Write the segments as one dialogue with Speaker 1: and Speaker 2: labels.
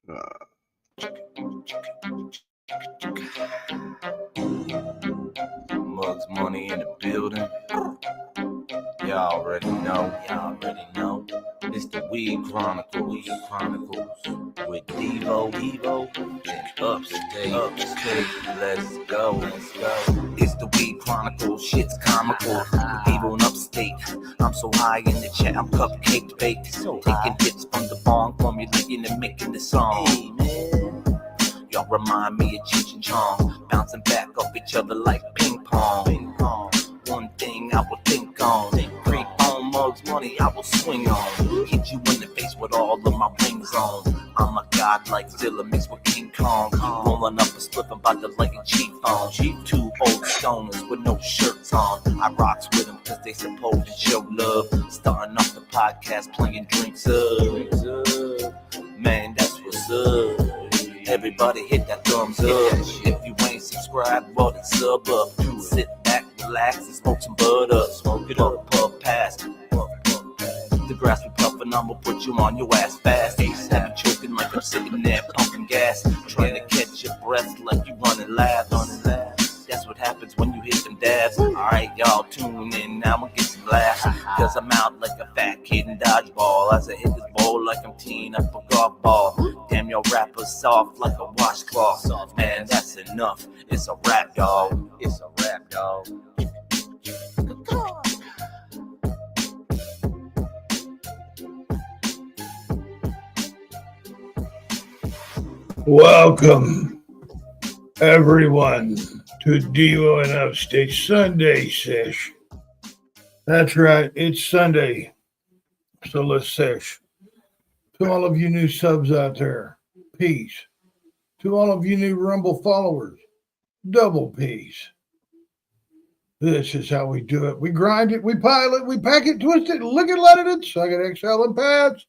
Speaker 1: Mugs money in the building. Y'all already know. It's the Weed Chronicles. With Devo, and Upstate. Let's go. It's the Weed Chronicles. Shit's comical. With Devo and Upstate. I'm so high in the chat, I'm cupcake baked. Taking hits from the bong, formulating and making the song. Hey, man. Y'all remind me of Cheech and Chong, bouncing back off each other like ping pong. One thing I will think on, creep on Mugs money I will swing on. Hit you in the face with all of my rings on. I'm a god like Zilla mixed with King Kong. Rolling up a slip about to light a cheap on. Two old stoners with no shirts on. I rocks with them cause they supposed to show love. Starting off the podcast playing drinks up. Man, that's what's up. Everybody hit that thumbs up. If you ain't subscribed, well then sub up. Sit back, relax, and smoke some bud up. Smoke it up, puff past. The grass we puffin', I'ma put you on your ass fast. Have you choking like I'm sitting there pumping gas, trying to catch your breath like you running laps. That's what happens when you hit them dabs. Alright, y'all tune in, now I'ma get some laughs. Cause I'm out like a fat kid in dodgeball. As I hit this bowl like I'm teeing up a golf ball. Damn, your rapper's soft like a washcloth. Man, that's enough. It's a rap, y'all.
Speaker 2: Welcome, everyone, to Devo and Upstate Sunday Sesh. That's right, it's Sunday, so let's sesh. To all of you new subs out there, peace. To all of you new Rumble followers, double peace. This is how we do it. We grind it, we pile it, we pack it, twist it, lick it, let it, suck it, exhale, and pads.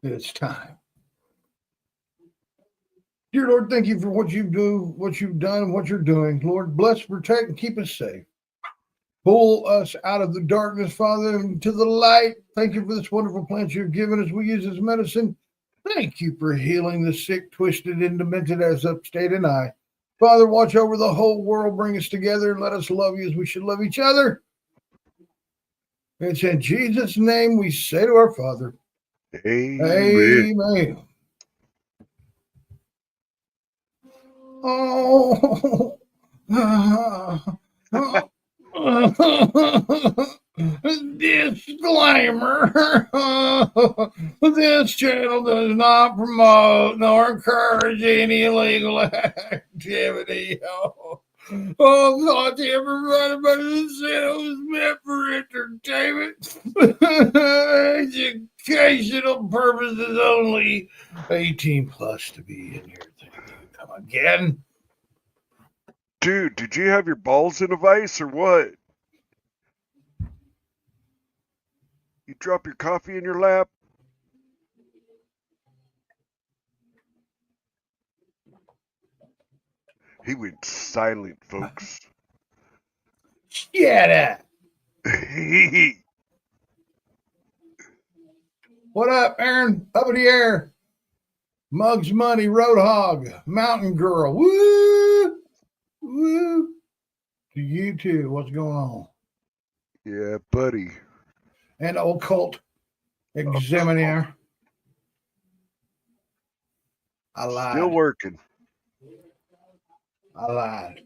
Speaker 2: It's time. Dear Lord, thank you for what you do, what you've done, and what you're doing. Lord, bless, protect, and keep us safe. Pull us out of the darkness, Father, into the light. Thank you for this wonderful plant you've given us. We use as medicine. Thank you for healing the sick, twisted, and demented as Upstate and I. Father, watch over the whole world. Bring us together and let us love you as we should love each other. It's in Jesus' name we say to our Father. Amen. Oh, disclaimer. This channel does not promote nor encourage any illegal activity. Thought to everybody, but the channel is meant for entertainment, educational purposes only. 18 plus to be in here. Come again.
Speaker 3: Dude, did you have your balls in a vice or what? You drop your coffee in your lap? He went silent, folks.
Speaker 2: Shut up. What up, Aaron? Up in the air. Mugs Money, Roadhog, Mountain Girl. Woo! Woo! To you too. What's going on?
Speaker 3: Yeah, buddy.
Speaker 2: And Occult Examiner. I lied.
Speaker 3: Still working.
Speaker 2: I lied.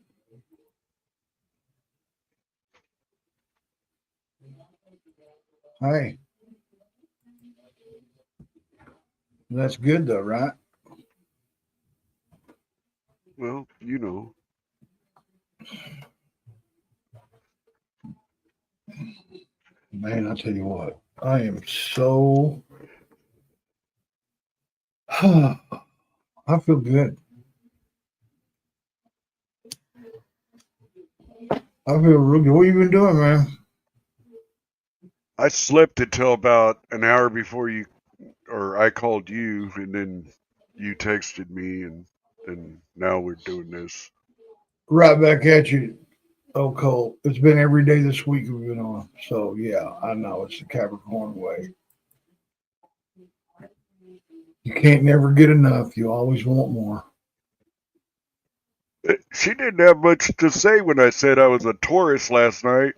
Speaker 2: Hey. That's good though, right?
Speaker 3: Well, you know.
Speaker 2: Man, I tell you what, I am so I feel good. I feel real good. What you been doing, man?
Speaker 3: I slept until about an hour before you, or I called you, and then you texted me, and now we're doing this.
Speaker 2: Right back at you, Cole. It's been every day this week we've been on. So, yeah, I know. It's the Capricorn way. You can't never get enough. You always want more.
Speaker 3: She didn't have much to say when I said I was a tourist last night.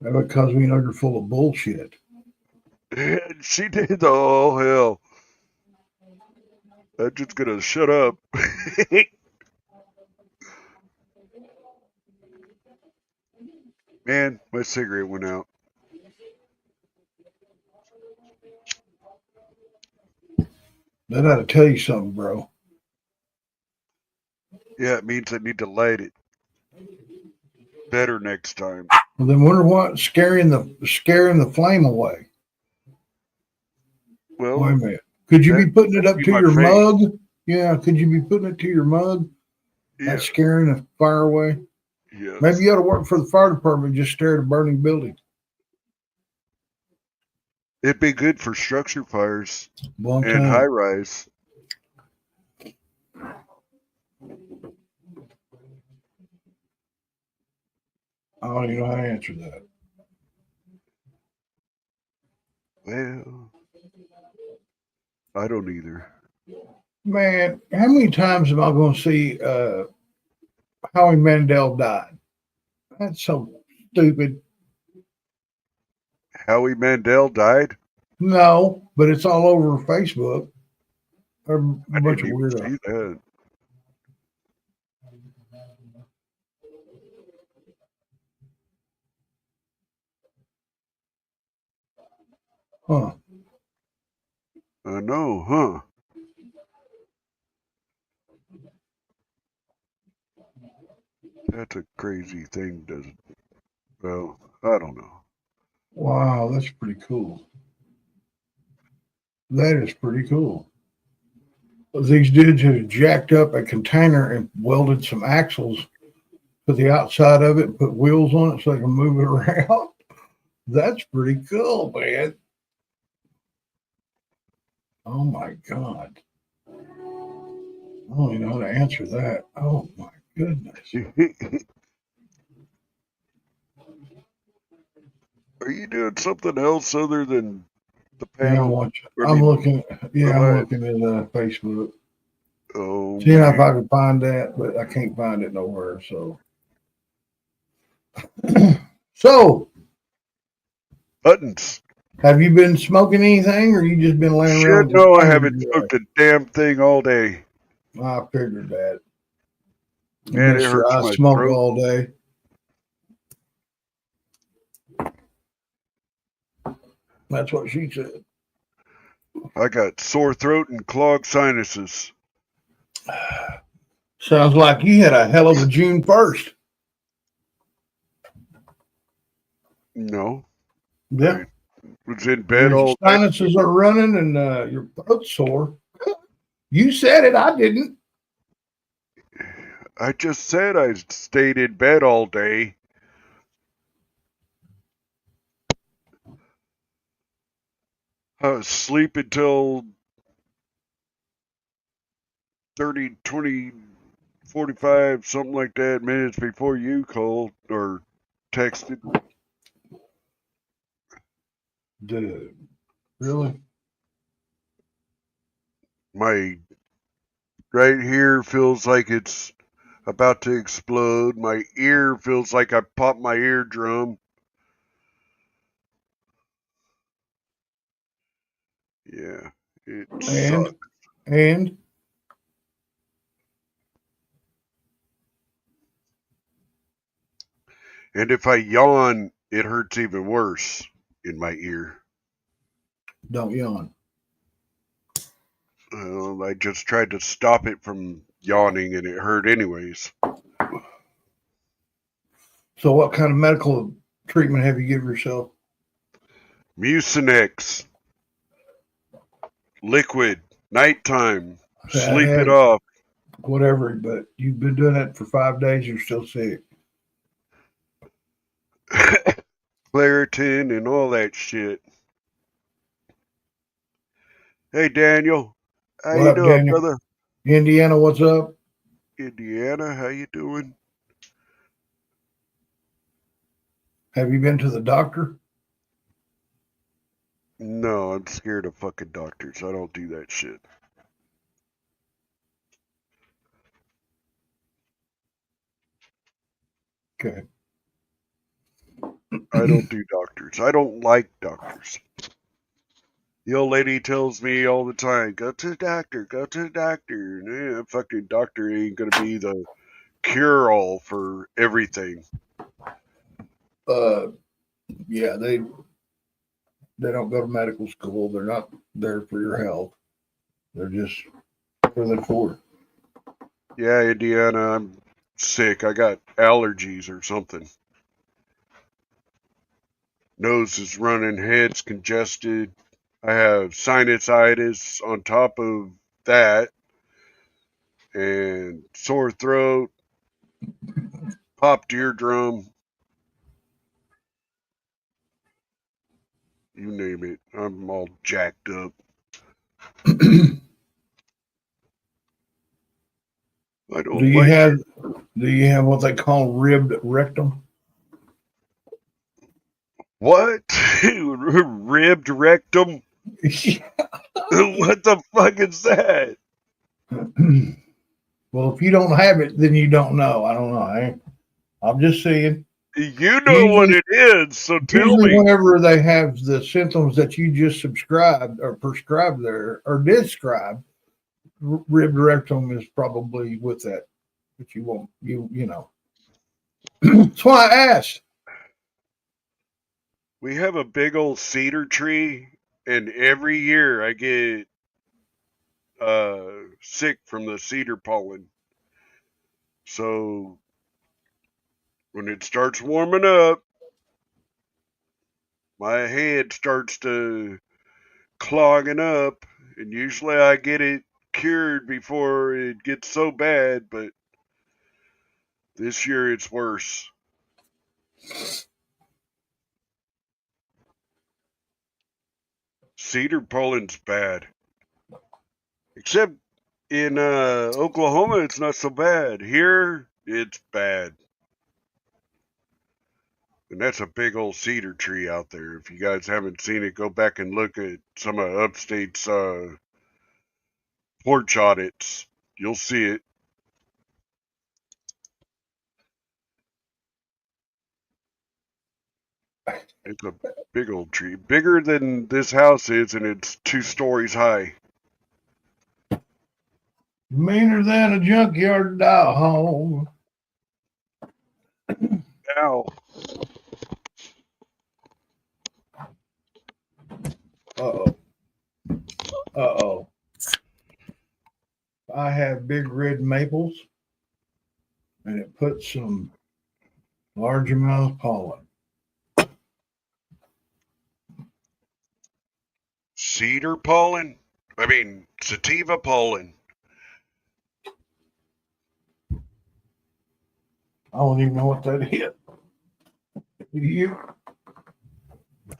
Speaker 2: Because we know you're full of bullshit.
Speaker 3: She did. Oh, hell. I'm just going to shut up. Man, my cigarette went out.
Speaker 2: That ought to tell you something, bro.
Speaker 3: Yeah, it means I need to light it better next time.
Speaker 2: Well, then wonder what scaring the flame away.
Speaker 3: Well,
Speaker 2: Wait a minute. Could you be putting it up
Speaker 3: be
Speaker 2: to
Speaker 3: my
Speaker 2: your
Speaker 3: face.
Speaker 2: mug? Yeah, could you be putting it to your mug?
Speaker 3: Yeah,
Speaker 2: That's scaring the fire away.
Speaker 3: yes.
Speaker 2: Maybe you ought to work for the fire department, just stare at a burning building.
Speaker 3: It'd be good for structure fires
Speaker 2: Long
Speaker 3: and
Speaker 2: time.
Speaker 3: high rise.
Speaker 2: I don't even know how to answer that.
Speaker 3: Well, I don't either.
Speaker 2: Man, how many times am I going to see Howie Mandel died? That's so stupid.
Speaker 3: Howie Mandel died?
Speaker 2: No, but it's all over Facebook. They're a
Speaker 3: I
Speaker 2: bunch
Speaker 3: didn't
Speaker 2: of
Speaker 3: even
Speaker 2: weirdos.
Speaker 3: see that.
Speaker 2: Huh.
Speaker 3: I know, huh? That's a crazy thing, doesn't it? Well, I don't know.
Speaker 2: Wow, that's pretty cool. That is pretty cool. These dudes had jacked up a container and welded some axles to the outside of it and put wheels on it so they can move it around. That's pretty cool, man. Oh my God. I don't even know how to answer that. Oh my goodness.
Speaker 3: Are you doing something else other than the
Speaker 2: Yeah, I'm
Speaker 3: panel?
Speaker 2: watching.
Speaker 3: I
Speaker 2: I'm
Speaker 3: mean,
Speaker 2: looking. Yeah,
Speaker 3: the
Speaker 2: I'm
Speaker 3: live.
Speaker 2: looking at Facebook.
Speaker 3: Oh,
Speaker 2: Seeing if I
Speaker 3: man.
Speaker 2: can find that, but I can't find it nowhere. So, so
Speaker 3: Buttons.
Speaker 2: have you been smoking anything, or you just been laying
Speaker 3: Shit,
Speaker 2: around?
Speaker 3: no, I haven't smoked a damn thing all day.
Speaker 2: I figured that.
Speaker 3: Man, it
Speaker 2: Mister,
Speaker 3: hurts
Speaker 2: I
Speaker 3: my
Speaker 2: smoke
Speaker 3: throat.
Speaker 2: all day. That's what she said.
Speaker 3: I got sore throat and clogged sinuses.
Speaker 2: Sounds like you had a hell of a June 1st.
Speaker 3: No,
Speaker 2: Yeah.
Speaker 3: I was in bed
Speaker 2: Your
Speaker 3: all night.
Speaker 2: sinuses are running and your throat's sore. You said it. I didn't.
Speaker 3: I just said I stayed in bed all day. I was sleeping till 30, 20, 45, something like that, minutes before you called or texted.
Speaker 2: Dude, really?
Speaker 3: My right here feels like it's about to explode. My ear feels like I popped my eardrum. Yeah, it sucks.
Speaker 2: And
Speaker 3: And if I yawn, it hurts even worse in my ear.
Speaker 2: don't yawn.
Speaker 3: I just tried to stop it from yawning and it hurt anyways.
Speaker 2: So, what kind of medical treatment have you given yourself?
Speaker 3: Mucinex, liquid, nighttime, sleep it
Speaker 2: Hey,
Speaker 3: off.
Speaker 2: whatever, but you've been doing that for 5 days. You're still sick.
Speaker 3: Claritin and all that shit. Hey Daniel, how
Speaker 2: What
Speaker 3: you
Speaker 2: up,
Speaker 3: doing,
Speaker 2: Daniel?
Speaker 3: brother?
Speaker 2: Indiana, what's up?
Speaker 3: Indiana, how you doing?
Speaker 2: Have you been to the doctor?
Speaker 3: No, I'm scared of fucking doctors. I don't do that shit.
Speaker 2: Okay.
Speaker 3: I don't do doctors. I don't like doctors. The old lady tells me all the time, go to the doctor, go to the doctor. And fucking doctor ain't gonna be the cure-all for everything.
Speaker 2: Yeah, they don't go to medical school. They're not there for your health. They're just for the for.
Speaker 3: Yeah, Indiana, I'm sick. I got allergies or something. Nose is running, head's congested. I have sinusitis on top of that, and sore throat, popped eardrum. You name it. I'm all jacked up. I
Speaker 2: Do
Speaker 3: don't
Speaker 2: you
Speaker 3: like
Speaker 2: have what they call ribbed rectum?
Speaker 3: what? Ribbed rectum? What the fuck is that?
Speaker 2: Well, if you don't have it, then you don't know. I don't know. I'm just saying.
Speaker 3: You know what
Speaker 2: Usually,
Speaker 3: it is, so tell
Speaker 2: usually
Speaker 3: me.
Speaker 2: whenever they have the symptoms that you just subscribed or prescribed there or described, ribbed rectum is probably with that. But you won't. You know. That's why I asked.
Speaker 3: We have a big old cedar tree, and every year I get sick from the cedar pollen. So when it starts warming up, my head starts to clogging up, and usually I get it cured before it gets so bad, but this year it's worse. Cedar pollen's bad. Except in Oklahoma, it's not so bad. Here, it's bad. And that's a big old cedar tree out there. If you guys haven't seen it, go back and look at some of Upstate's porch audits. You'll see it. It's a big old tree. Bigger than this house is, and it's 2 stories high.
Speaker 2: Meaner than a junkyard dog.
Speaker 3: Ow.
Speaker 2: Uh-oh. Uh-oh. I have big red maples, and it puts some large amount of pollen.
Speaker 3: Cedar pollen? I mean, sativa pollen.
Speaker 2: I don't even know what that is. Do you?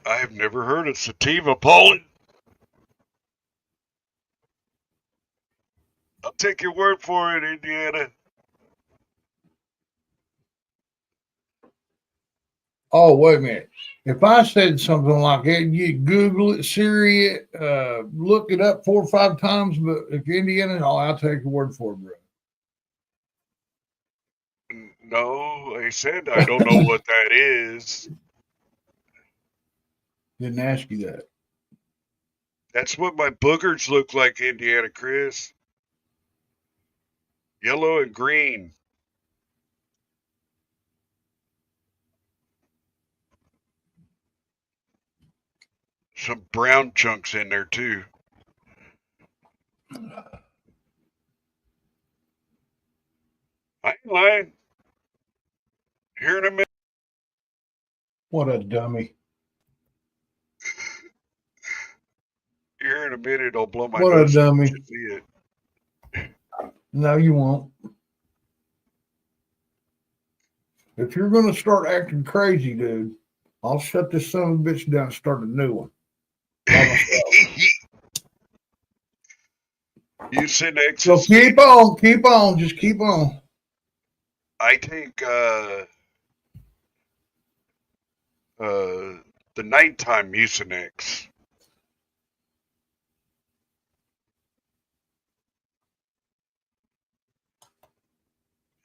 Speaker 3: I have never heard of sativa pollen. I'll take your word for it, Indiana.
Speaker 2: Oh, wait a minute. If I said something like that, you Google it, Siri it, look it up 4 or 5 times. But if you're Indiana, I'll take your word for it, bro.
Speaker 3: No, I said I don't know what that is.
Speaker 2: Didn't ask you that.
Speaker 3: That's what my boogers look like, Indiana Chris. Yellow and green. Some brown chunks in there too. I ain't lying. Here in a minute.
Speaker 2: What a dummy.
Speaker 3: Here in a minute, I'll blow my
Speaker 2: What a
Speaker 3: nose.
Speaker 2: dummy.
Speaker 3: You see it.
Speaker 2: No, you won't. If you're going to start acting crazy, dude, I'll shut this son of a bitch down and start a new one.
Speaker 3: Mucinex
Speaker 2: So
Speaker 3: is
Speaker 2: keep on, just keep on.
Speaker 3: I take the nighttime Mucinex.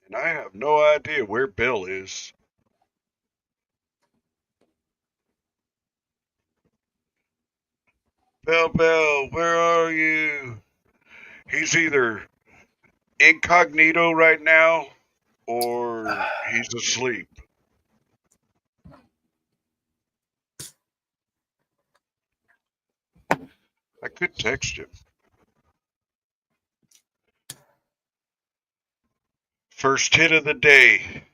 Speaker 3: And I have no idea where Bill is. Bill, where are you? He's either incognito right now or he's asleep. I could text him. First hit of the day.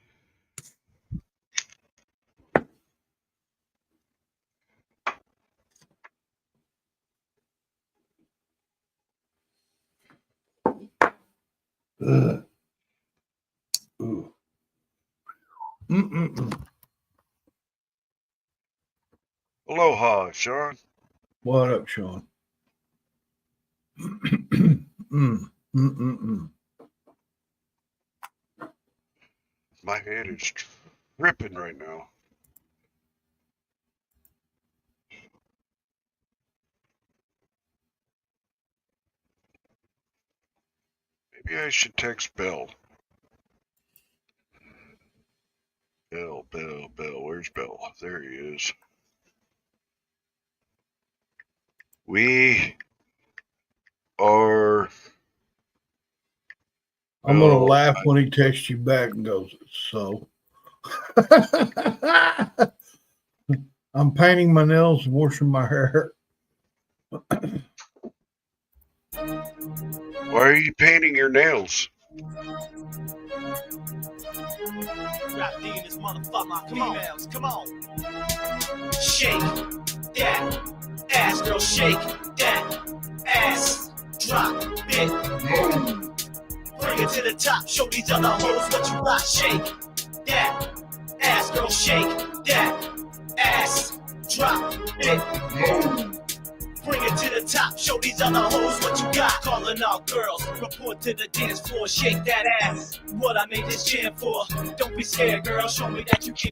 Speaker 2: Ooh.
Speaker 3: Aloha, Sean.
Speaker 2: What up, Sean?
Speaker 3: My head is tripping right now. Maybe I should text Bill. Bill, where's Bill? There he is. We are...
Speaker 2: I'm going to laugh when he texts you back and goes, so. I'm painting my nails and washing my hair.
Speaker 3: Why are you painting your nails?
Speaker 4: Rap D in this motherfucker, females, come on. Shake that ass, girl, shake that ass. Drop it, bring it to the top. Show these other hoes what you got. Shake that ass, girl, shake that ass. Drop it, bring it to the top. Show these other hoes what you got. Calling out girls, report to the dance floor. Shake that ass. What I made this jam for. Don't be scared, girl. Show me that you can.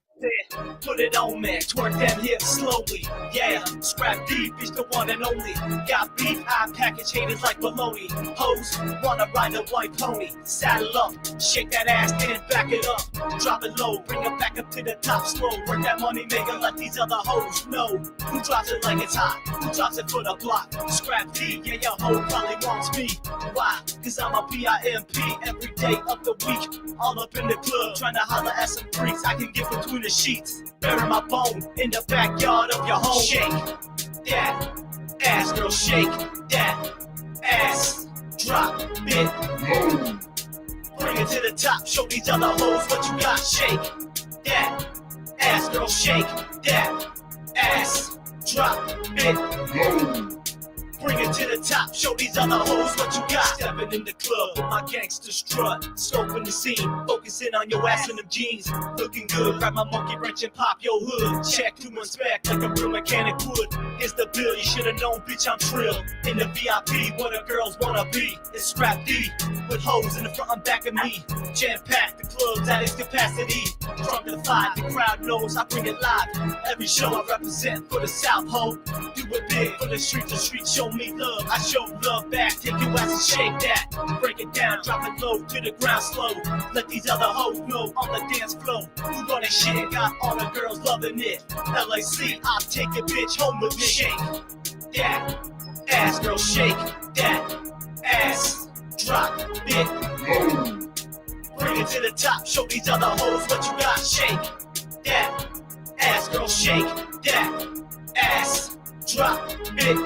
Speaker 4: Put it on, man. Twerk them hips slowly. Yeah, scrap deep, bitch, the one and only. Got beef, high package haters like baloney. Hoes wanna ride a white pony. Saddle up, shake that ass, then back it up. Drop it low, bring it back up to the top slow. Work that money maker like these other hoes know. Who drops it like it's hot? Who drops it for the block? Scrap D, yeah, your hoe probably wants me. Why? Cause I'm a PIMP every day of the week. All up in the club, trying to holler at some freaks. I can get between the sheets, bury my bone in the backyard of your home. Shake that ass, girl, shake that ass. Drop it, bring it to the top. Show these other hoes what you got. Shake that ass, girl, shake that ass. Drop it, bring it to the top. Show these other hoes what you got. Stepping in the club with my gangster strut, scoping the scene, focusing on your ass in them jeans. Looking good, grab my monkey wrench and pop your hood. Check to inspect like a real mechanic would. Here's the bill, you should've known, bitch, I'm trill. In the VIP, where the girls wanna be. It's Scrap D, with hoes in the front and back of me. Jam-packed, the club's at its capacity. Drunk and fight, the crowd knows I bring it live. Every show I represent for the South, ho. Do it big for the street show me love. I show love back, take your ass and shake that. Break it down, drop it low to the ground slow. Let these other hoes know on the dance floor. Who run that shit, got all the girls loving it. LAC, I'll take a bitch home with me. Shake that ass, girl, shake that ass. Drop it, bring it to the top. Show these other hoes what you got. Shake that ass, girl, shake that ass. Drop it,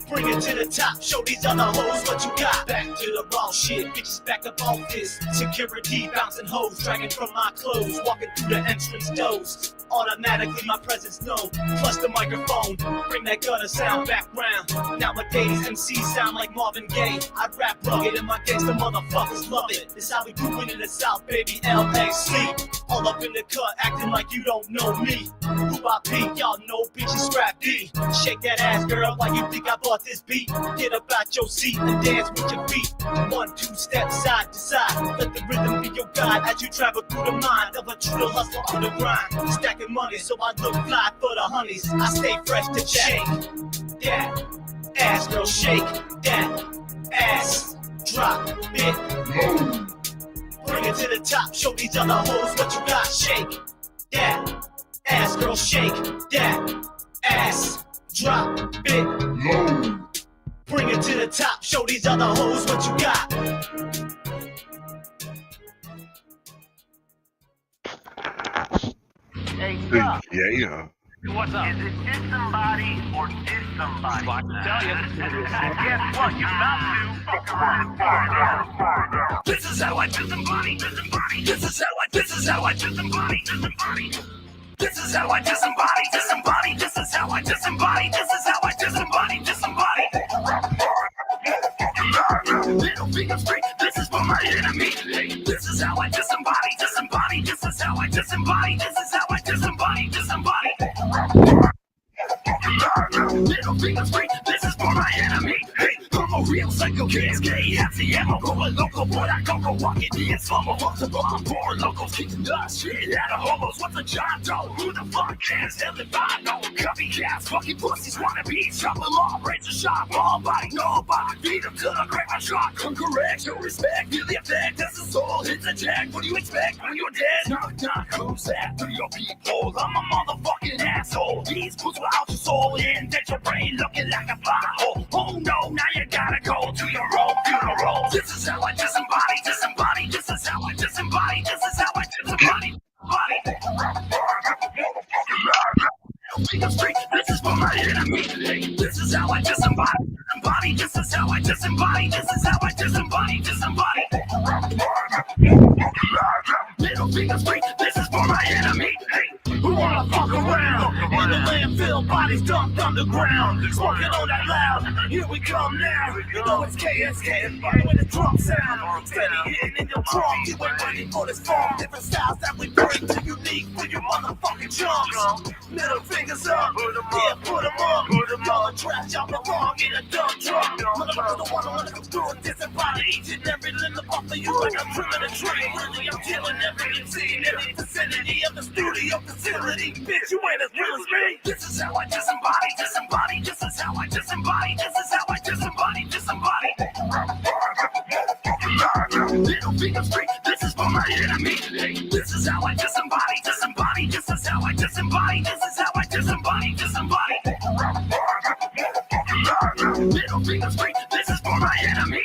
Speaker 4: bring it to the top. Show these other hoes what you got. Back to the raw shit, bitches back up off this. Security bouncing hoes, dragging from my clothes. Walking through the entrance doors. Automatically my presence known. Plus the microphone, bring that gutter sound back round. Nowadays MCs sound like Marvin Gaye. I rap rugged and my gangsta motherfuckers love it. This how we do it in the South, baby, LAC. All up in the cut, acting like you don't know me. Who I be, y'all know bitches Scrap D. Shake that ass, girl, why you think I bought this beat? Get up out your seat and dance with your feet. 1, 2 steps side to side. Let the rhythm be your guide as you travel through the mind of a true hustler on the grind. Stacking money so I look fly for the honeys. I stay fresh to shake that ass, girl, shake that ass. Drop it, it to the top. Show these other hoes what you got. Shake that ass, girl. Shake that ass. Drop it low. Bring it to the top. Show these other hoes what you got.
Speaker 5: Hey, Scott,
Speaker 3: Yeah.
Speaker 5: what's up? Is it this somebody or this somebody? Well, I can tell you. Guess what? You about to fuck around and find out.
Speaker 6: This is how I disembody. This is how I disembody. This is how I disembody. This is how I disembody. This is how I disembody. Little finger straight. This is for my enemy. This is how I disembody. This is how I disembody. This is how I disembody. Little finger straight. This is for my enemy. Hey, I'm a real psycho kid. Gay, empty ammo, going local. Boy, I go walking in slumber. Fuck the bomb, poor locals kicking the shit out of homos. What's a John Doe? Who the fuck cares? Tell if I know. Copycats, fucking pussies wanna be. Chop them off, razor sharp, all body, nobody. Beat them to the grave, I shot. Correct, show respect, feel the effect. That's the soul, hits a jack. What do you expect when you're dead? Knock, who's that? To your people, I'm a motherfucking asshole. These puts will out your soul in. That your brain looking like a fire hole. Oh no, now you gotta go to your own funeral. This is how I disembody. This is how I disembody. This is how I disembody. This is for my enemy. This is how I disembody. This is how I disembody. This is how I disembody. Little finger straight. This is for my enemy. Who wanna fuck around? In the landfill, bodies dumped underground. Smoking on that loud. Here we come now. You know it's KSK. When the drum sound. Steady hitting in your trunk. You ain't waiting for this form. Different styles that we bring to unique for your motherfucking chunks. Middle fingers up. Yeah, put them up. Y'all are trapped, y'all belong in a dump truck. Motherfuckers don't wanna go through and disembody each and every limb off of you like I'm trimming a tree. Really, I'm killing every MC in every vicinity of the studio facility. Bitch, you ain't as real as me. This is how I disembody. This is how I disembody. This is how I disembody. Little finger straight. This is for my enemy. This is how I disembody. This is how I disembody. This is how I disembody. Little finger straight. This is for my enemy.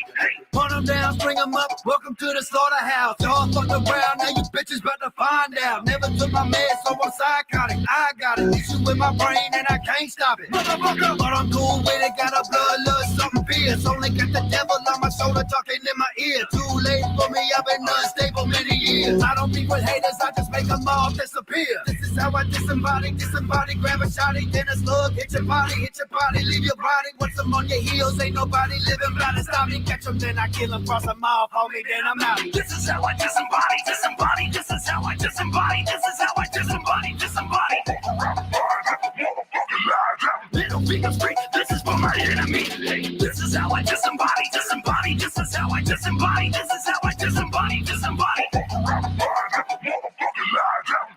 Speaker 7: Hunt them down, string them up, welcome to the slaughterhouse. Y'all fucked around, now you bitches about to find out. Never took my meds, so I'm psychotic. I got an issue with my brain and I can't stop it. Motherfucker, but I'm cool with it, got a bloodlust, something fierce. Only got the devil on my shoulder talking in my ear. Too late for me, I've been unstable many years. I don't be with haters, I just make them all disappear. This is how I disembody, grab a shotty, then a slug, hit your body, leave your body. Once I'm on your heels, ain't nobody living by to stop me. Catch them, then I kill them, cross them off, homie, then I'm out.
Speaker 6: This is how I disembody. This is how I disembody. This is how I disembody. Little finger straight. This is for my enemy. This is how I disembody. This is how I disembody. This is how I disembody.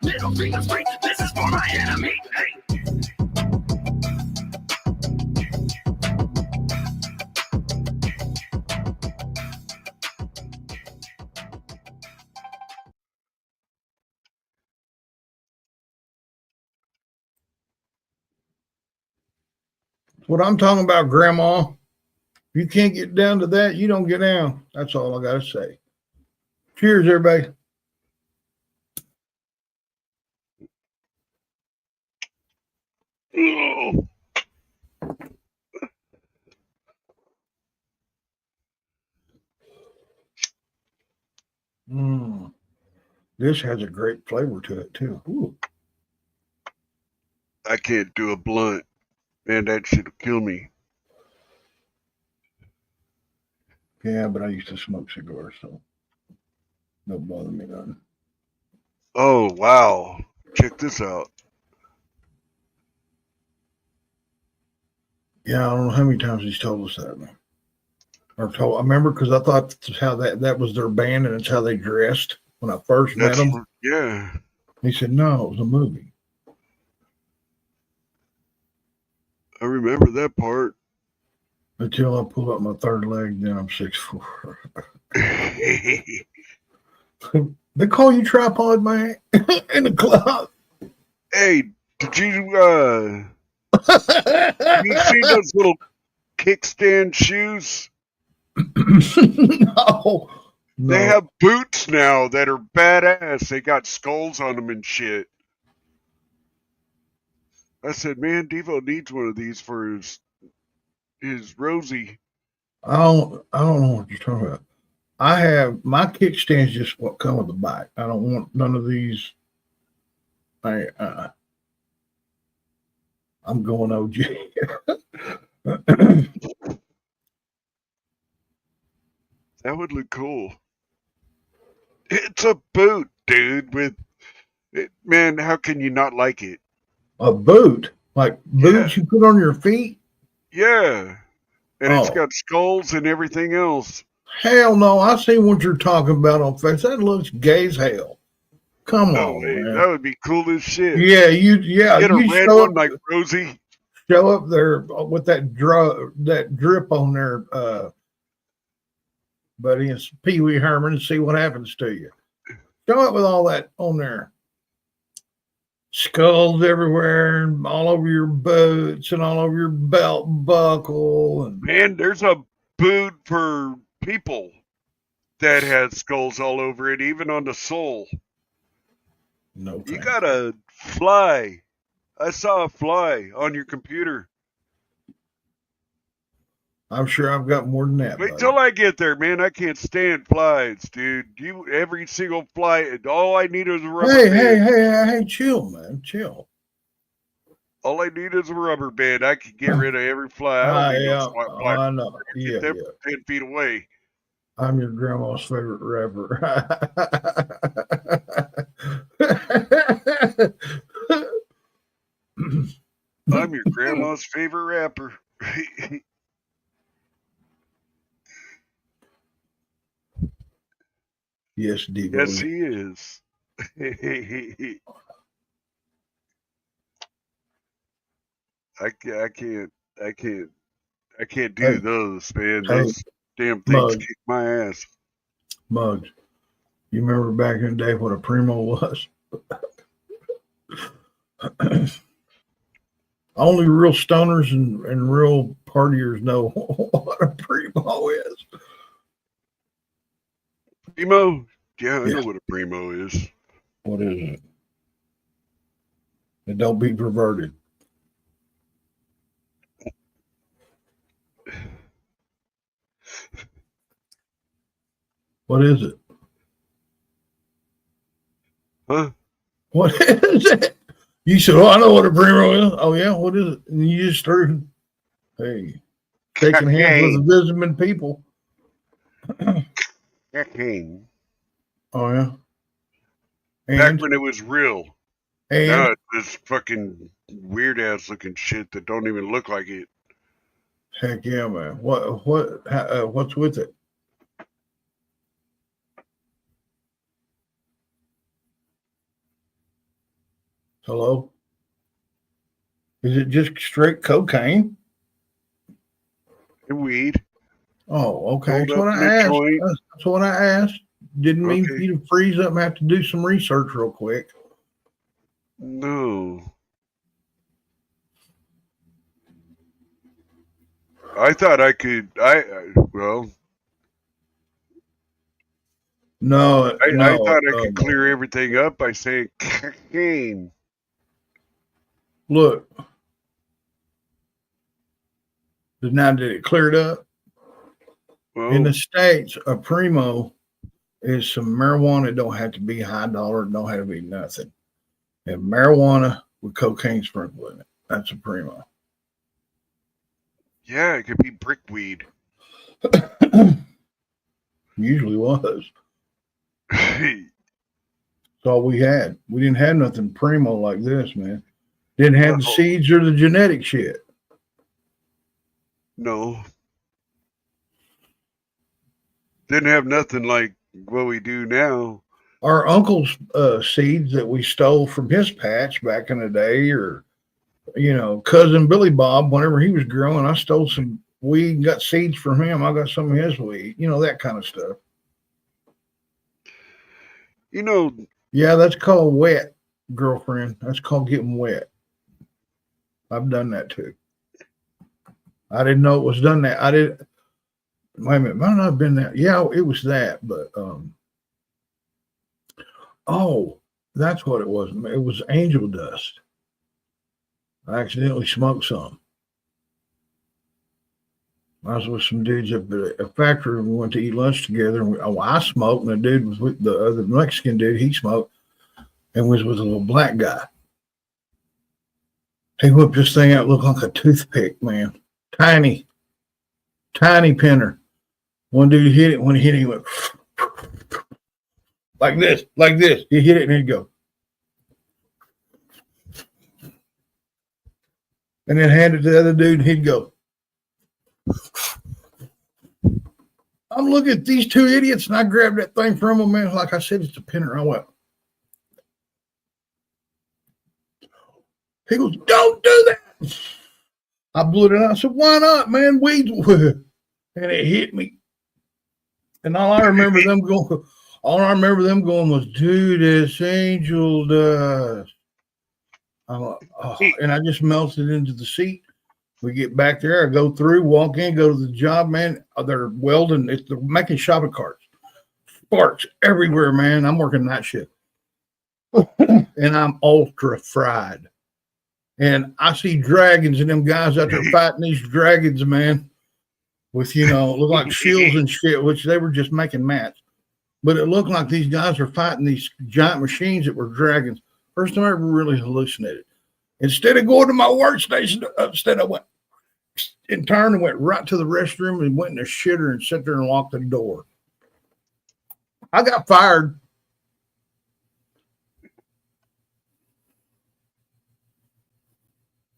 Speaker 6: Little finger straight. This is for my enemy.
Speaker 2: What I'm talking about, Grandma. If you can't get down to that, you don't get down. That's all I got to say. Cheers, everybody. This has a great flavor to it, too. Ooh.
Speaker 3: I can't do a blunt. Man, that shit'll kill me.
Speaker 2: Yeah, but I used to smoke cigars, so don't bother me none.
Speaker 3: Oh, wow. Check this out.
Speaker 2: Yeah, I don't know how many times he's told us that. I remember because I thought that's how that was their band and it's how they dressed when I first met them.
Speaker 3: Yeah.
Speaker 2: He said, no, it was a movie.
Speaker 3: I remember that part.
Speaker 2: Until I pull up my third leg, then I'm 6'4". They call you tripod man in the club.
Speaker 3: Hey, did you see those little kickstand shoes?
Speaker 2: No.
Speaker 3: They have boots now that are badass. They got skulls on them and shit. I said, man, Devo needs one of these for his Rosie.
Speaker 2: I don't know what you're talking about. I have my kickstands just what come with the bike. I don't want none of these. I'm going OG.
Speaker 3: That would look cool. It's a boot, dude. Man, how can you not like it?
Speaker 2: A boot, like boots you put on your feet.
Speaker 3: Yeah, and it's got skulls and everything else.
Speaker 2: Hell no! I see what you're talking about on Facebook. That looks gay as hell. Come on, man.
Speaker 3: That would be cool as shit.
Speaker 2: Yeah, you
Speaker 3: get a red one like Rosie.
Speaker 2: Show up there with that drip on there, buddy, and Pee Wee Herman, and see what happens to you. Show up with all that on there. Skulls everywhere, and all over your boots, and all over your belt buckle. And
Speaker 3: man, there's a boot for people that has skulls all over it, even on the sole.
Speaker 2: No,
Speaker 3: you got a fly. I saw a fly on your computer.
Speaker 2: I'm sure I've got more than that.
Speaker 3: Wait till I get there, man. I can't stand flies, dude. Every single fly. All I need is a rubber band.
Speaker 2: Hey, chill, man, chill.
Speaker 3: All I need is a rubber band. I can get rid of every fly. I don't need no smart fly.
Speaker 2: I know.
Speaker 3: Get them 10 feet away.
Speaker 2: I'm your grandma's favorite rapper.
Speaker 3: I'm your grandma's favorite rapper.
Speaker 2: Yes, Devo.
Speaker 3: Yes, he is. I can't do those, man. Those damn things kick my ass.
Speaker 2: Muggs, you remember back in the day what a primo was? Only real stoners and real partiers know what a primo is.
Speaker 3: Primo? Yeah, I know what a primo is.
Speaker 2: What is it? And don't be perverted. What is it?
Speaker 3: Huh?
Speaker 2: What is it? You said, "Oh, I know what a primo is." Oh yeah, what is it? And you just started, hey, shaking hands with the visiting people. Oh yeah. And,
Speaker 3: back when it was real.
Speaker 2: And
Speaker 3: now it's this fucking weird ass looking shit that don't even look like it.
Speaker 2: Heck yeah, man. What's with it? Hello? Is it just straight cocaine?
Speaker 3: And weed.
Speaker 2: Oh, okay. That's what I asked. That's what I asked. Didn't mean for you to freeze up and have to do some research real quick.
Speaker 3: No. I thought I could. Well.
Speaker 2: No.
Speaker 3: I thought I could clear everything up by saying cocaine.
Speaker 2: Look. Now did it cleared up? Well, in the States, a primo is some marijuana. It don't have to be high dollar. It don't have to be nothing. And marijuana with cocaine sprinkled in it. That's a primo.
Speaker 3: Yeah, it could be brickweed.
Speaker 2: Usually was. That's all we had. We didn't have nothing primo like this, man. Didn't have the seeds or the genetic shit.
Speaker 3: No. Didn't have nothing like what we do now.
Speaker 2: Our uncle's seeds that we stole from his patch back in the day, or, cousin Billy Bob, whenever he was growing, I stole some weed and got seeds from him. I got some of his weed, that kind of stuff.
Speaker 3: You know,
Speaker 2: Yeah, that's called wet, girlfriend. That's called getting wet. I've done that too. I didn't know it was done that. I did. Wait a minute, might not have been that. Yeah, it was that, but oh, that's what it was. It was angel dust. I accidentally smoked some. I was with some dudes up at a factory. We went to eat lunch together. And I smoked, and the dude was with the other Mexican dude. He smoked and was with a little black guy. He whipped this thing out, looked like a toothpick, man. Tiny pinner. One dude hit it. When he hit it, he went like this. He hit it and he'd go. And then hand it to the other dude and he'd go. I'm looking at these two idiots and I grabbed that thing from them, man. Like I said, it's a pinner. I went. He goes, don't do that. I blew it out. I said, why not, man? Weeds. And it hit me. And all I remember them going was, dude, it's angel dust. And I just melted into the seat. We get back there. I go through, walk in, go to the job, man. They're welding. They're making shopping carts. Sparks everywhere, man. I'm working night shift. And I'm ultra fried. And I see dragons and them guys out there fighting these dragons, man, with, look like shields and shit, which they were just making mats. But it looked like these guys are fighting these giant machines that were dragons. First time I ever really hallucinated. Instead of going to my workstation, I went and turned and went right to the restroom and went in the shitter and sat there and locked the door. I got fired.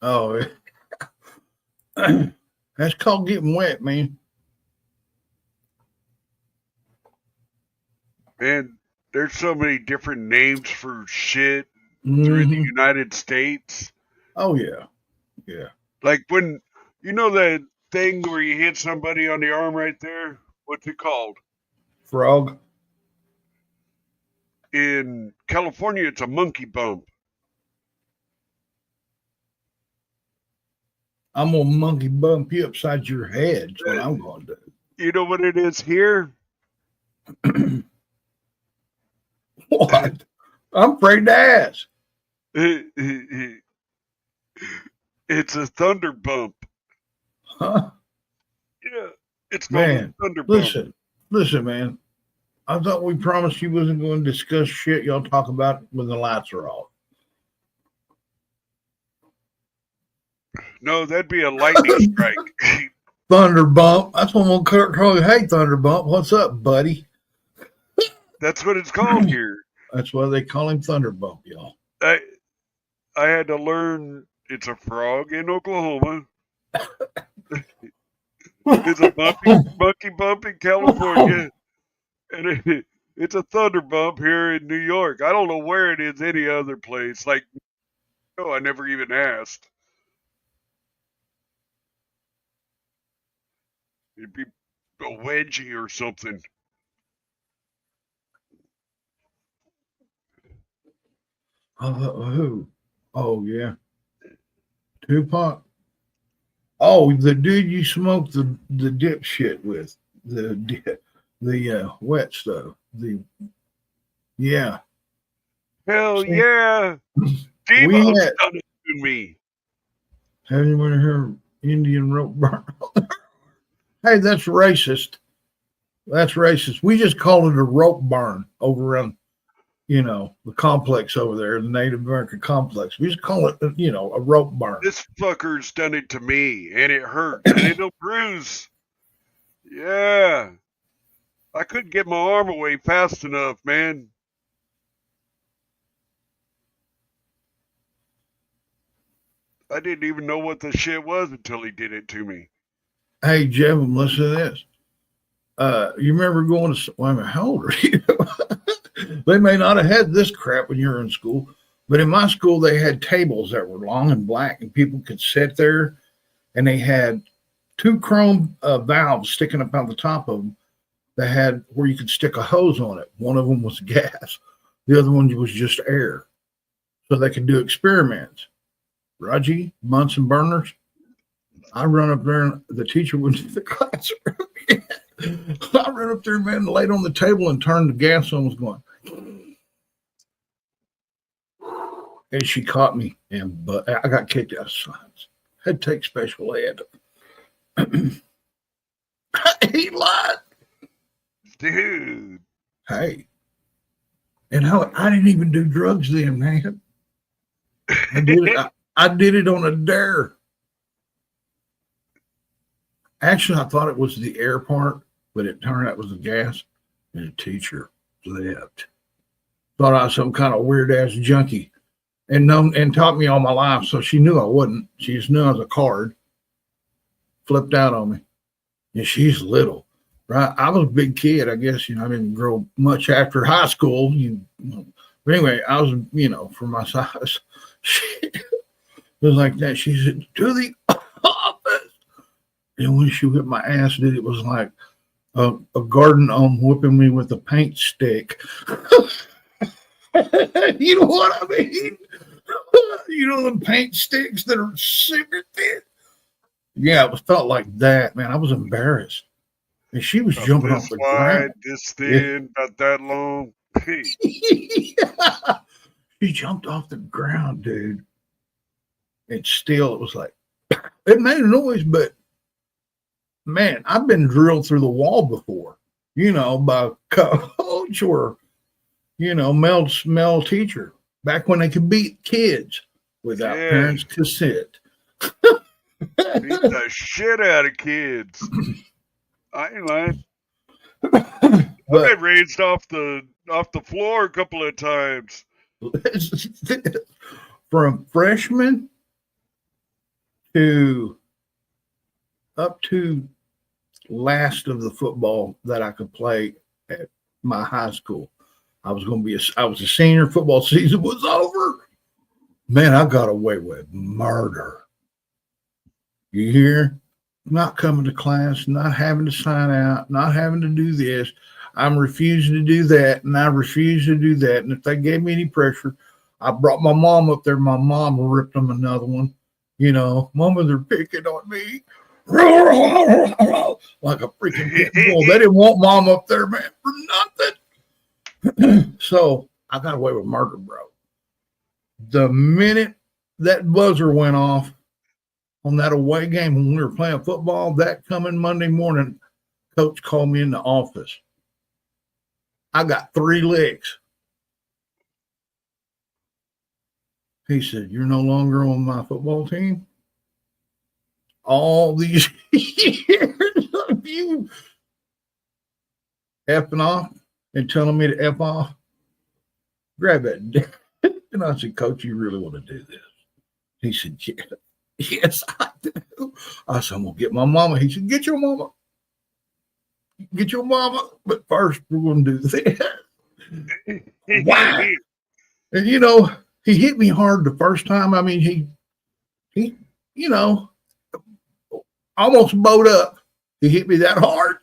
Speaker 2: Oh, that's called getting wet, man.
Speaker 3: Man, there's so many different names for shit through the United States.
Speaker 2: Oh, yeah. Yeah.
Speaker 3: Like when, that thing where you hit somebody on the arm right there? What's it called?
Speaker 2: Frog.
Speaker 3: In California, it's a monkey bump.
Speaker 2: I'm going to monkey bump you upside your head. That's what I'm going to do.
Speaker 3: You know what it is here?
Speaker 2: What? I'm afraid to ask.
Speaker 3: It's a thunder bump.
Speaker 2: Huh?
Speaker 3: Yeah, it's called a thunder bump.
Speaker 2: Listen, man. I thought we promised you wasn't going to discuss shit y'all talk about when the lights are off.
Speaker 3: No, that'd be a lightning strike.
Speaker 2: Thunder bump. That's what I'm going to call you. Hey, thunder bump. What's up, buddy?
Speaker 3: That's what it's called here.
Speaker 2: That's why they call him Thunder Bump, y'all.
Speaker 3: I had to learn it's a frog in Oklahoma. It's a monkey bump in California. And it's a thunder bump here in New York. I don't know where it is any other place. Like, no, I never even asked. It'd be a wedgie or something.
Speaker 2: Who? Oh, yeah. Tupac. Oh, the dude you smoked the dip shit with. The wet stuff. Yeah.
Speaker 3: Hell
Speaker 2: See,
Speaker 3: yeah. Demo's done it to me.
Speaker 2: Have you ever heard Indian rope burn? Hey, that's racist. That's racist. We just call it a rope burn over on, the complex over there, the Native American complex. We just call it, a rope burn.
Speaker 3: This fucker's done it to me, and it hurts, and it'll bruise. Yeah. I couldn't get my arm away fast enough, man. I didn't even know what the shit was until he did it to me.
Speaker 2: Hey, Jevin, listen to this. You remember going to, wait a minute, how old are you? They may not have had this crap when you were in school, but in my school, they had tables that were long and black, and people could sit there, and they had two chrome valves sticking up on the top of them that had where you could stick a hose on it. One of them was gas. The other one was just air. So they could do experiments. Raji, Bunsen burners. I run up there and the teacher went to the classroom. I ran up there, man, laid on the table and turned the gas on, was going. And she caught me, but I got kicked out of science. Had to take special ed. He lied.
Speaker 3: Dude.
Speaker 2: Hey. And I didn't even do drugs then, man. I did it. I did it on a dare. Actually, I thought it was the air part, but it turned out it was the gas. And the teacher flipped. Thought I was some kind of weird ass junkie, and taught me all my life. So she knew I wasn't. She just knew I was a card. Flipped out on me. And she's little, right? I was a big kid, I guess. I didn't grow much after high school. But anyway, I was, for my size. She was like that. She said, "To the office." And when she whipped my ass, dude, it was like a garden gnome whipping me with a paint stick. You know what I mean? The paint sticks that are super thin. Yeah, it felt like that, man. I was embarrassed. And she was jumping off the ground.
Speaker 3: This thin, about that long.
Speaker 2: Yeah. She jumped off the ground, dude. And still, it was like, it made a noise, but man, I've been drilled through the wall before, by a coach or, male teacher back when they could beat kids without parents' consent.
Speaker 3: Beat the shit out of kids. I ain't lying. I've been raised off the floor a couple of times.
Speaker 2: From freshman to up to last of the football that I could play at my high school. I was a senior. Football season was over. Man, I got away with murder. You hear? Not coming to class, not having to sign out, not having to do this. I'm refusing to do that, and I refuse to do that. And if they gave me any pressure, I brought my mom up there. My mom ripped them another one. Mama, they're picking on me. Like a freaking pit bull. They didn't want mom up there, man, for nothing. So I got away with murder, bro. The minute that buzzer went off on that away game when we were playing football, that coming Monday morning, coach called me in the office. I got 3 licks. He said, "You're no longer on my football team. All these years of you effing off and telling me to F off, grab that." And I said, "Coach, you really want to do this?" He said, "Yeah." "Yes, I do." I said, "I'm going to get my mama." He said, "Get your mama. Get your mama. But first, we're going to do this." Wow. And, he hit me hard the first time. I mean, he almost bowed up. He hit me that hard.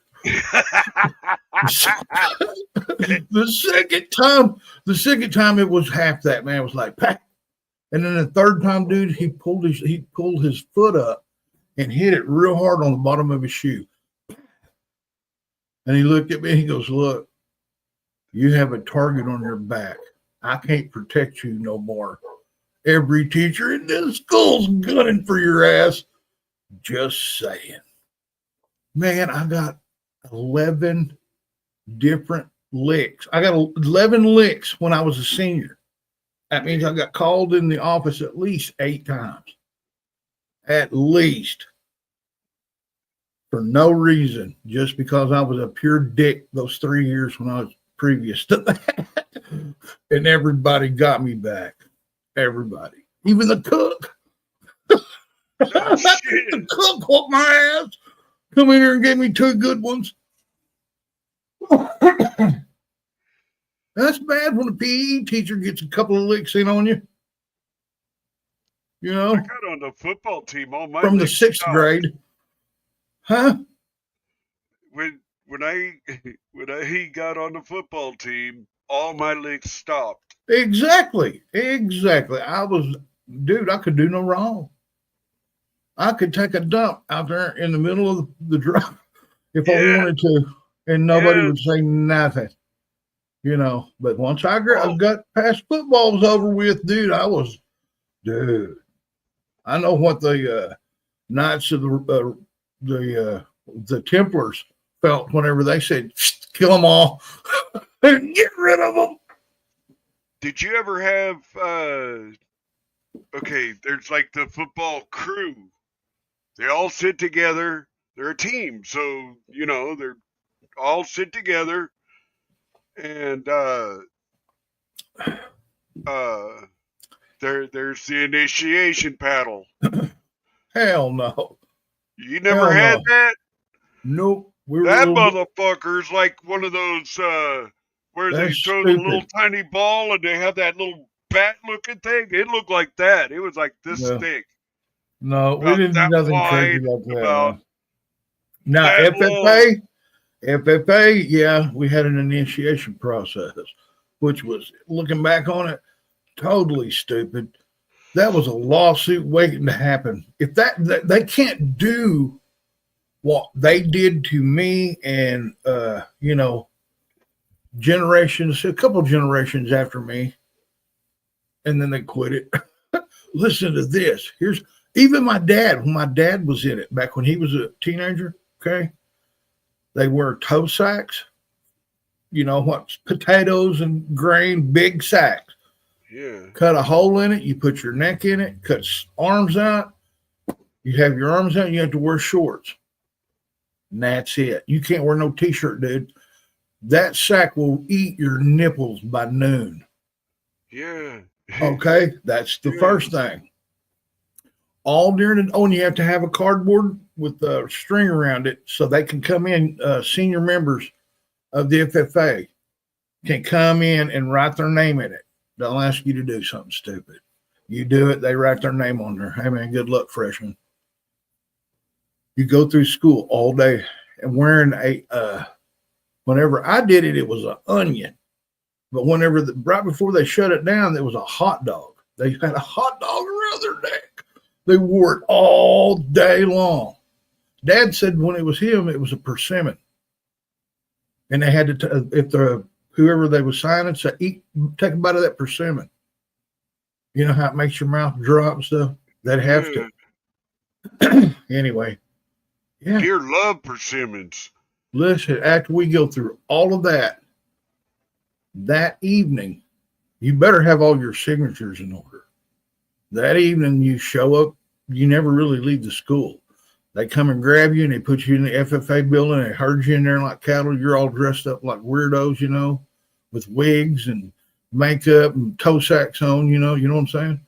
Speaker 2: The second time it was half that, man. It was like, pack. And then the third time, dude, he pulled his foot up and hit it real hard on the bottom of his shoe. And he looked at me and he goes, "Look, you have a target on your back. I can't protect you no more. Every teacher in this school's gunning for your ass." Just saying. Man, I got 11 different licks. I got 11 licks when I was a senior. That means I got called in the office at least 8 times. At least. For no reason. Just because I was a pure dick those 3 years when I was previous to that. And everybody got me back. Everybody. Even the cook. The cook whooped my ass. Come in here and gave me 2 good ones. That's bad when a PE teacher gets a couple of licks in on you.
Speaker 3: I got on the football team all my
Speaker 2: from the 6th grade. Huh?
Speaker 3: When I got on the football team, all my leaks stopped.
Speaker 2: Exactly. Dude, I could do no wrong. I could take a dump out there in the middle of the drive if I
Speaker 3: Yeah.
Speaker 2: wanted to, and nobody
Speaker 3: Yes.
Speaker 2: would say nothing. But once I
Speaker 3: Oh.
Speaker 2: got past football was over with, dude, dude. I know what the Knights of the Templars felt whenever they said, "Kill them all, get rid of them."
Speaker 3: Did you ever have okay, there's like the football crew. They all sit together. They're a team, so they're all sit together, and there's the initiation paddle.
Speaker 2: Hell no.
Speaker 3: You never
Speaker 2: Hell
Speaker 3: had
Speaker 2: no.
Speaker 3: that?
Speaker 2: Nope.
Speaker 3: That motherfucker's like one of those where they
Speaker 2: That's
Speaker 3: throw the little
Speaker 2: stupid.
Speaker 3: tiny ball and they have that little bat looking thing. It looked like that. It was like this
Speaker 2: No.
Speaker 3: thick.
Speaker 2: No, we
Speaker 3: About
Speaker 2: didn't do
Speaker 3: that
Speaker 2: nothing crazy
Speaker 3: wide,
Speaker 2: like that.
Speaker 3: about
Speaker 2: No. Now,
Speaker 3: that long.
Speaker 2: FFA, yeah, we had an initiation process, which was, looking back on it, totally stupid. That was a lawsuit waiting to happen. If that they can't do what they did to me and a couple generations after me, and then they quit it. Listen to this. Here's even my dad, when my dad was in it back when he was a teenager, okay? They wear toe sacks, potatoes and grain, big sacks.
Speaker 3: Yeah.
Speaker 2: Cut a hole in it, you put your neck in it, cut arms out. You have your arms out, you have to wear shorts. And that's it. You can't wear no t-shirt, dude. That sack will eat your nipples by noon.
Speaker 3: Yeah.
Speaker 2: Okay, that's the first thing. All during and you have to have a cardboard with a string around it so they can come in. Senior members of the FFA can come in and write their name in it. They'll ask you to do something stupid. You do it, they write their name on there. Hey man, good luck, freshman. You go through school all day and wearing whenever I did it, it was an onion. But right before they shut it down, there was a hot dog. They had a hot dog around their neck. They wore it all day long. Dad said when it was him, it was a persimmon. And they had to, whoever they was signing, say, take a bite of that persimmon. You know how it makes your mouth drop and stuff? They'd have to. Anyway. Yeah.
Speaker 3: Dear love persimmons.
Speaker 2: Listen, after we go through all of that evening, you better have all your signatures in order. That evening you show up, you never really leave the school. They come and grab you and they put you in the FFA building and they herd you in there like cattle. You're all dressed up like weirdos, with wigs and makeup and toe sacks on, you know what I'm saying?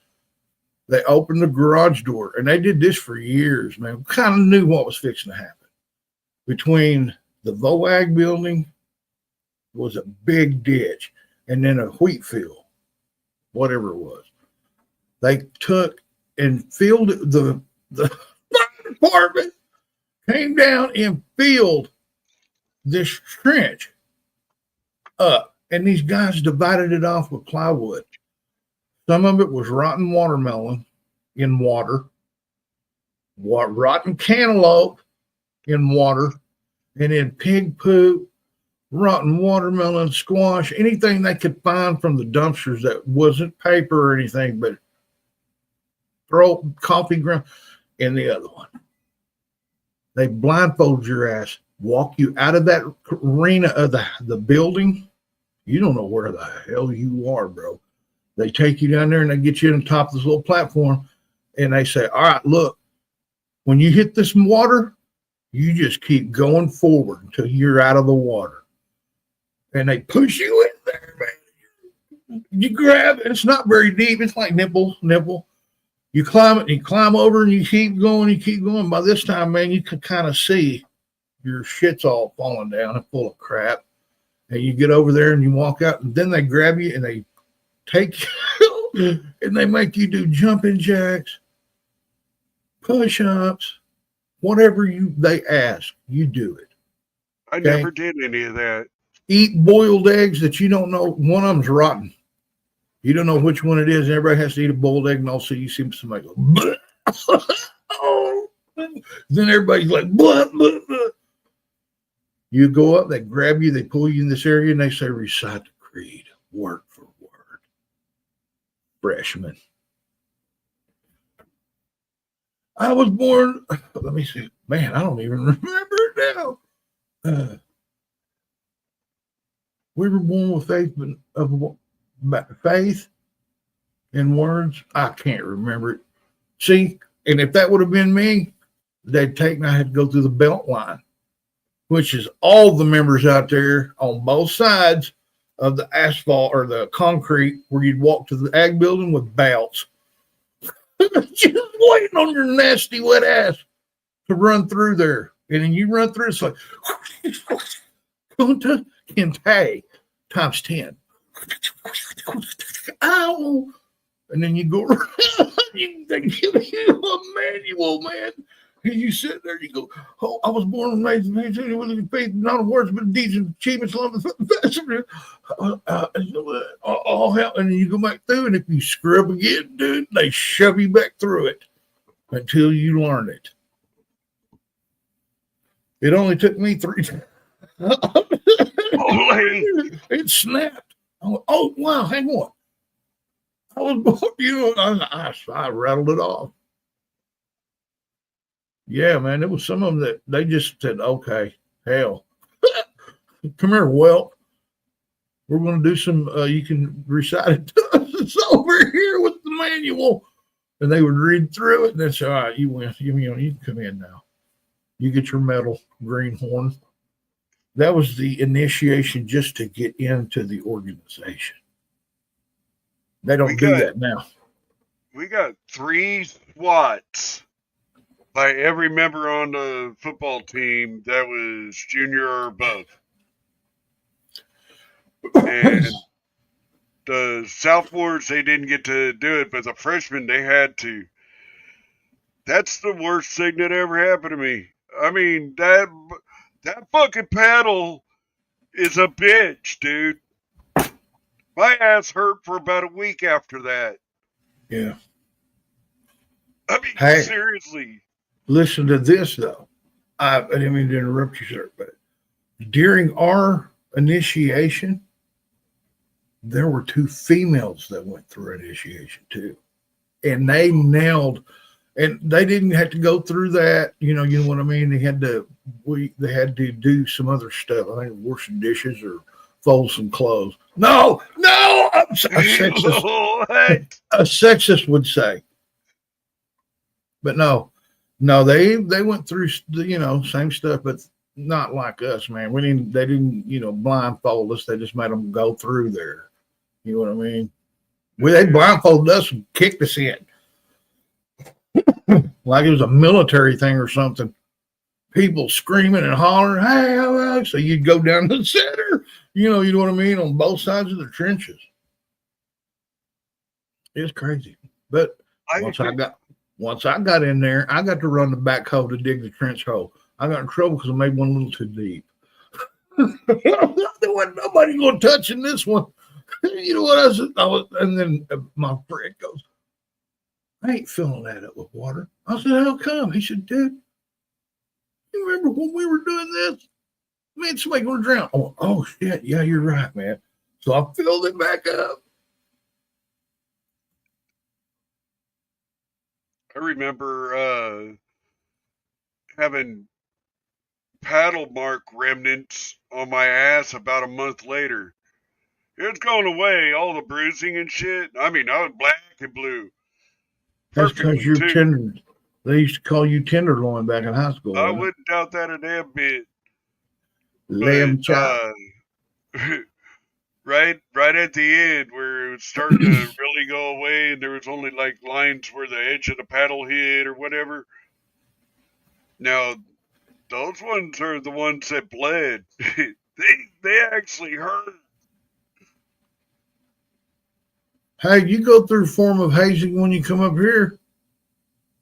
Speaker 2: They opened the garage door and they did this for years, man. Kind of knew what was fixing to happen. Between the VOAG building was a big ditch and then a wheat field, whatever it was. They took and filled the fire department came down and filled this trench up, and these guys divided it off with plywood. Some of it was rotten watermelon in water, rotten cantaloupe in water, and then pig poop, rotten watermelon, squash, anything they could find from the dumpsters that wasn't paper or anything, but throw coffee ground in the other one. They blindfold your ass, walk you out of that arena of the building. You don't know where the hell you are, bro. They take you down there and they get you on top of this little platform and they say, all right, look, when you hit this water, you just keep going forward until you're out of the water. And they push you in there, man. You grab it. It's not very deep. It's like nipple. You climb it and you climb over and you keep going. By this time, man, you can kind of see your shit's all falling down and full of crap. And you get over there and you walk out and then they grab you and they take you and they make you do jumping jacks, push-ups, whatever they ask, you do it.
Speaker 3: I never did any of that.
Speaker 2: eat boiled eggs that you don't know. One of them's rotten. You don't know which one it is. Everybody has to eat a boiled egg, and also you see somebody go, bleh. Oh. Then everybody's like, bleh, bleh, bleh. You go up, they grab you, they pull you in this area, and they say, recite the creed, word for word. Freshman. I was born, let me see. Man, I don't even remember it now. We were born with faith in words. I can't remember it. See, and if that would have been me, they'd take me, I had to go through the belt line, which is all the members out there on both sides of the asphalt or the concrete where you'd walk to the ag building with belts. Just waiting on your nasty wet ass to run through there. And then you run through, it's like, Kunta Kinte times 10. Ow! And then you go around, they give you a manual, man. And you sit there, you go, oh, I was born and raised with faith, not in words, but deeds and achievements. All hell. And then you go back through, and if you screw up again, dude, they shove you back through it until you learn it. It only took me 3 times. It snapped. Oh, wow, hang on. I was born, I rattled it off. Yeah, man, there was some of them that they just said, okay, hell, come here, Welt. We're going to do some, you can recite it to us. It's over here with the manual. And they would read through it, and they'd say, all right, you win. You can come in now. You get your medal, greenhorn. That was the initiation just to get into the organization. They don't do that now.
Speaker 3: We got 3 SWATs by every member on the football team that was junior or above. And the sophomores, they didn't get to do it, but the freshmen, they had to. That's the worst thing that ever happened to me. I mean, that fucking paddle is a bitch, dude. My ass hurt for about a week after that.
Speaker 2: Yeah.
Speaker 3: I mean, seriously.
Speaker 2: Listen to this, though. I didn't mean to interrupt you, sir, but during our initiation, there were 2 females that went through initiation, too. And they nailed, and they didn't have to go through that. You know what I mean? They had to do some other stuff. I think wash some dishes or fold some clothes. No, a sexist would say. But no, they went through same stuff, but not like us, man. They didn't blindfold us. They just made them go through there. You know what I mean? They blindfolded us and kicked us in. Like it was a military thing or something. People screaming and hollering, hey, so you'd go down the center, you know what I mean, on both sides of the trenches. It's crazy. But once I got in there, I got to run the backhoe to dig the trench hole. I got in trouble because I made one a little too deep. There wasn't nobody going to touch in this one. You know what I said? And then my friend goes, I ain't filling that up with water. I said, how come? He said, dude, you remember when we were doing this? Man, somebody going to drown. Oh, shit. Yeah, you're right, man. So I filled it back up.
Speaker 3: I remember having paddle mark remnants on my ass about a month later. It's going away, all the bruising and shit. I mean, I was black and blue.
Speaker 2: That's because you're tender. They used to call you tenderloin back in high school.
Speaker 3: I wouldn't doubt that a damn bit.
Speaker 2: Lamb chop.
Speaker 3: Right at the end where it was starting to really go away, and there was only like lines where the edge of the paddle hit or whatever. Now, those ones are the ones that bled. they actually hurt.
Speaker 2: Hey, you go through a form of hazing when you come up here,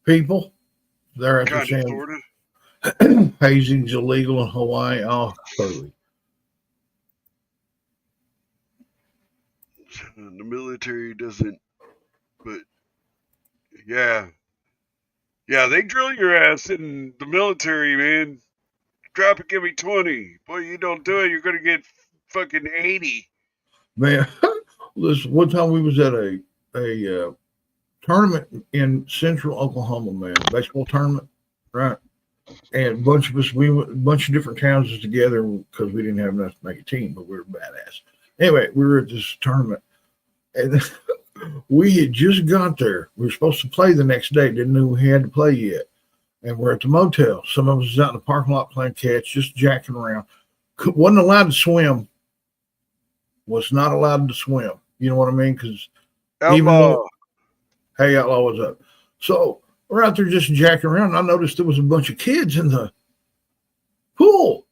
Speaker 2: people. They're at the same. Hazing's illegal in Hawaii. Oh, totally.
Speaker 3: The military doesn't, but yeah. Yeah, they drill your ass in the military, man. Drop it, give me 20. Boy, you don't do it, you're going to get fucking 80.
Speaker 2: Man, listen, one time we was at a tournament in central Oklahoma, man, baseball tournament, right? And a bunch of us, we went, a bunch of different towns was together because we didn't have enough to make a team, but we were badass. Anyway, we were at this tournament, and we had just got there. We were supposed to play the next day, didn't know we had to play yet. And we're at the motel. Some of us was out in the parking lot playing catch, just jacking around. Wasn't allowed to swim. Was not allowed to swim. You know what I mean? Because
Speaker 3: Outlaw.
Speaker 2: Hey, Outlaw, what's up? So we're out there just jacking around. And I noticed there was a bunch of kids in the pool.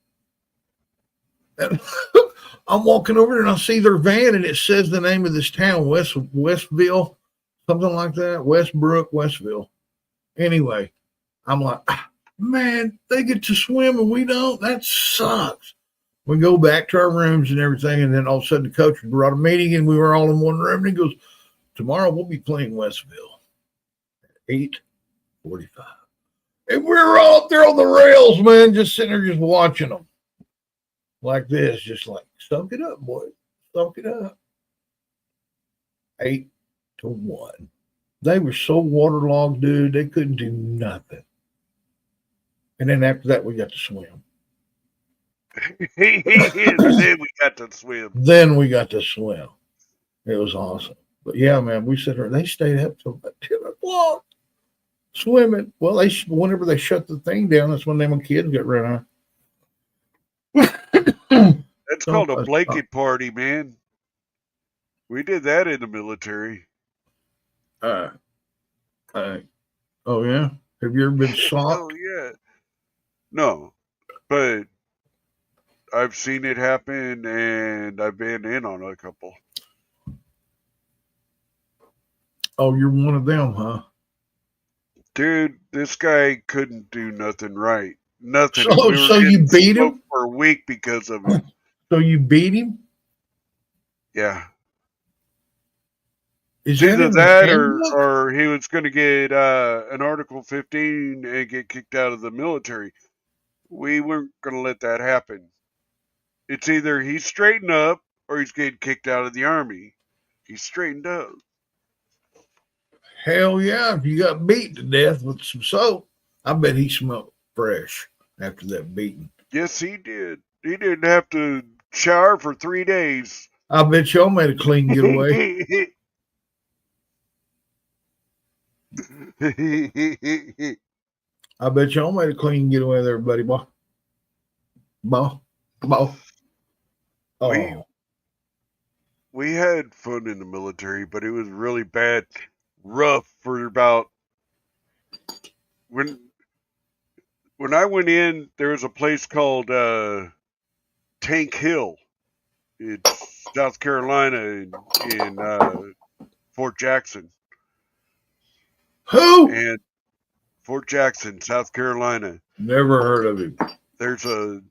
Speaker 2: And I'm walking over there and I see their van and it says the name of this town, Westville, something like that. Westbrook, Westville. Anyway, I'm like, man, they get to swim and we don't. That sucks. We go back to our rooms and everything, and then all of a sudden the coach brought a meeting and we were all in one room and he goes, tomorrow we'll be playing Westville at 8:45. And we were all up there on the rails, man, just sitting there just watching them. Like this, just like, soak it up, boy. Soak it up. 8-1. They were so waterlogged, dude, they couldn't do nothing. And then after that, we got to swim.
Speaker 3: Then we got to swim.
Speaker 2: Then we got to swim. It was awesome. But yeah, man, we sat there. They stayed up till about 10 o'clock swimming. Well, whenever they shut the thing down, that's when them kids got run out.
Speaker 3: That's called a blanket party, man. We did that in the military.
Speaker 2: Oh yeah. Have you ever been socked?
Speaker 3: Oh yeah. No, but I've seen it happen, and I've been in on a couple.
Speaker 2: Oh, you're one of them, huh?
Speaker 3: Dude, this guy couldn't do nothing right. Nothing.
Speaker 2: So you beat him
Speaker 3: for a week because of it.
Speaker 2: So you beat him?
Speaker 3: Yeah.
Speaker 2: Is
Speaker 3: either that or he was going to get an Article 15 and get kicked out of the military. We weren't going to let that happen. It's either he's straightened up or he's getting kicked out of the Army. He's straightened up.
Speaker 2: Hell yeah. If you got beat to death with some soap, I bet he smelled fresh after that beating.
Speaker 3: Yes, he did. He didn't have to shower for 3 days.
Speaker 2: I bet y'all made a clean getaway. I bet y'all made a clean getaway there, buddy. Boy. Oh.
Speaker 3: We had fun in the military, but it was really bad, rough for about when I went in. There was a place called Tank Hill. It's South Carolina in Fort Jackson.
Speaker 2: Who?
Speaker 3: And Fort Jackson, South Carolina.
Speaker 2: Never heard of him.
Speaker 3: There's a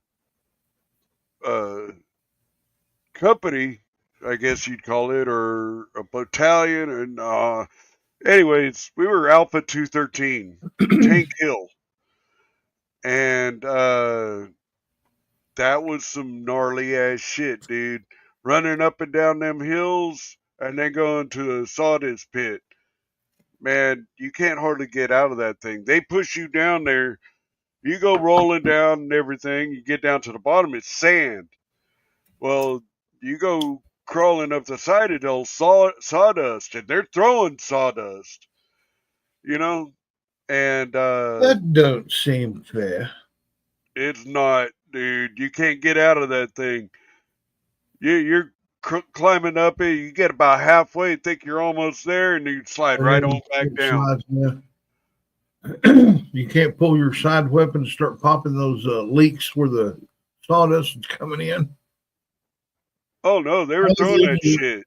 Speaker 3: company, I guess you'd call it, or a battalion. And anyways, we were Alpha 213, Tank Hill. And that was some gnarly ass shit, dude. Running up and down them hills and then going to a sawdust pit. Man, you can't hardly get out of that thing. They push you down there. You go rolling down and everything. You get down to the bottom, it's sand. Well, you go crawling up the side of those sawdust, and they're throwing sawdust. You know? And
Speaker 2: that don't seem fair.
Speaker 3: It's not, dude. You can't get out of that thing. You're climbing up it. You get about halfway, think you're almost there, and you slide right on back down.
Speaker 2: You can't pull your side weapon and start popping those leaks where the sawdust is coming in.
Speaker 3: Oh no, they were throwing that shit.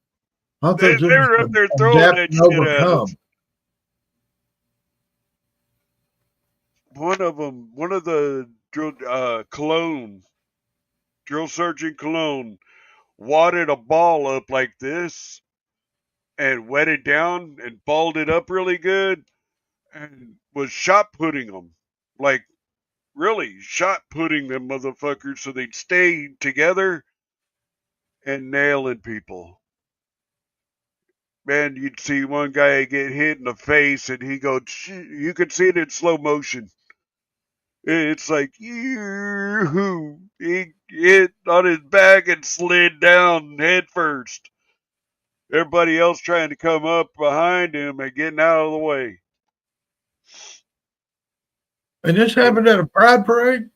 Speaker 2: They
Speaker 3: were up there throwing that shit at us. One of the drill sergeant Cologne, wadded a ball up like this and wet it down and balled it up really good and was shot putting them. Like, really shot putting them motherfuckers so they'd stay together and nailing people. Man, you'd see one guy get hit in the face and he go, you could see it in slow motion. It's like, he hit on his back and slid down head first. Everybody else trying to come up behind him and getting out of the way.
Speaker 2: And this happened at a pride parade?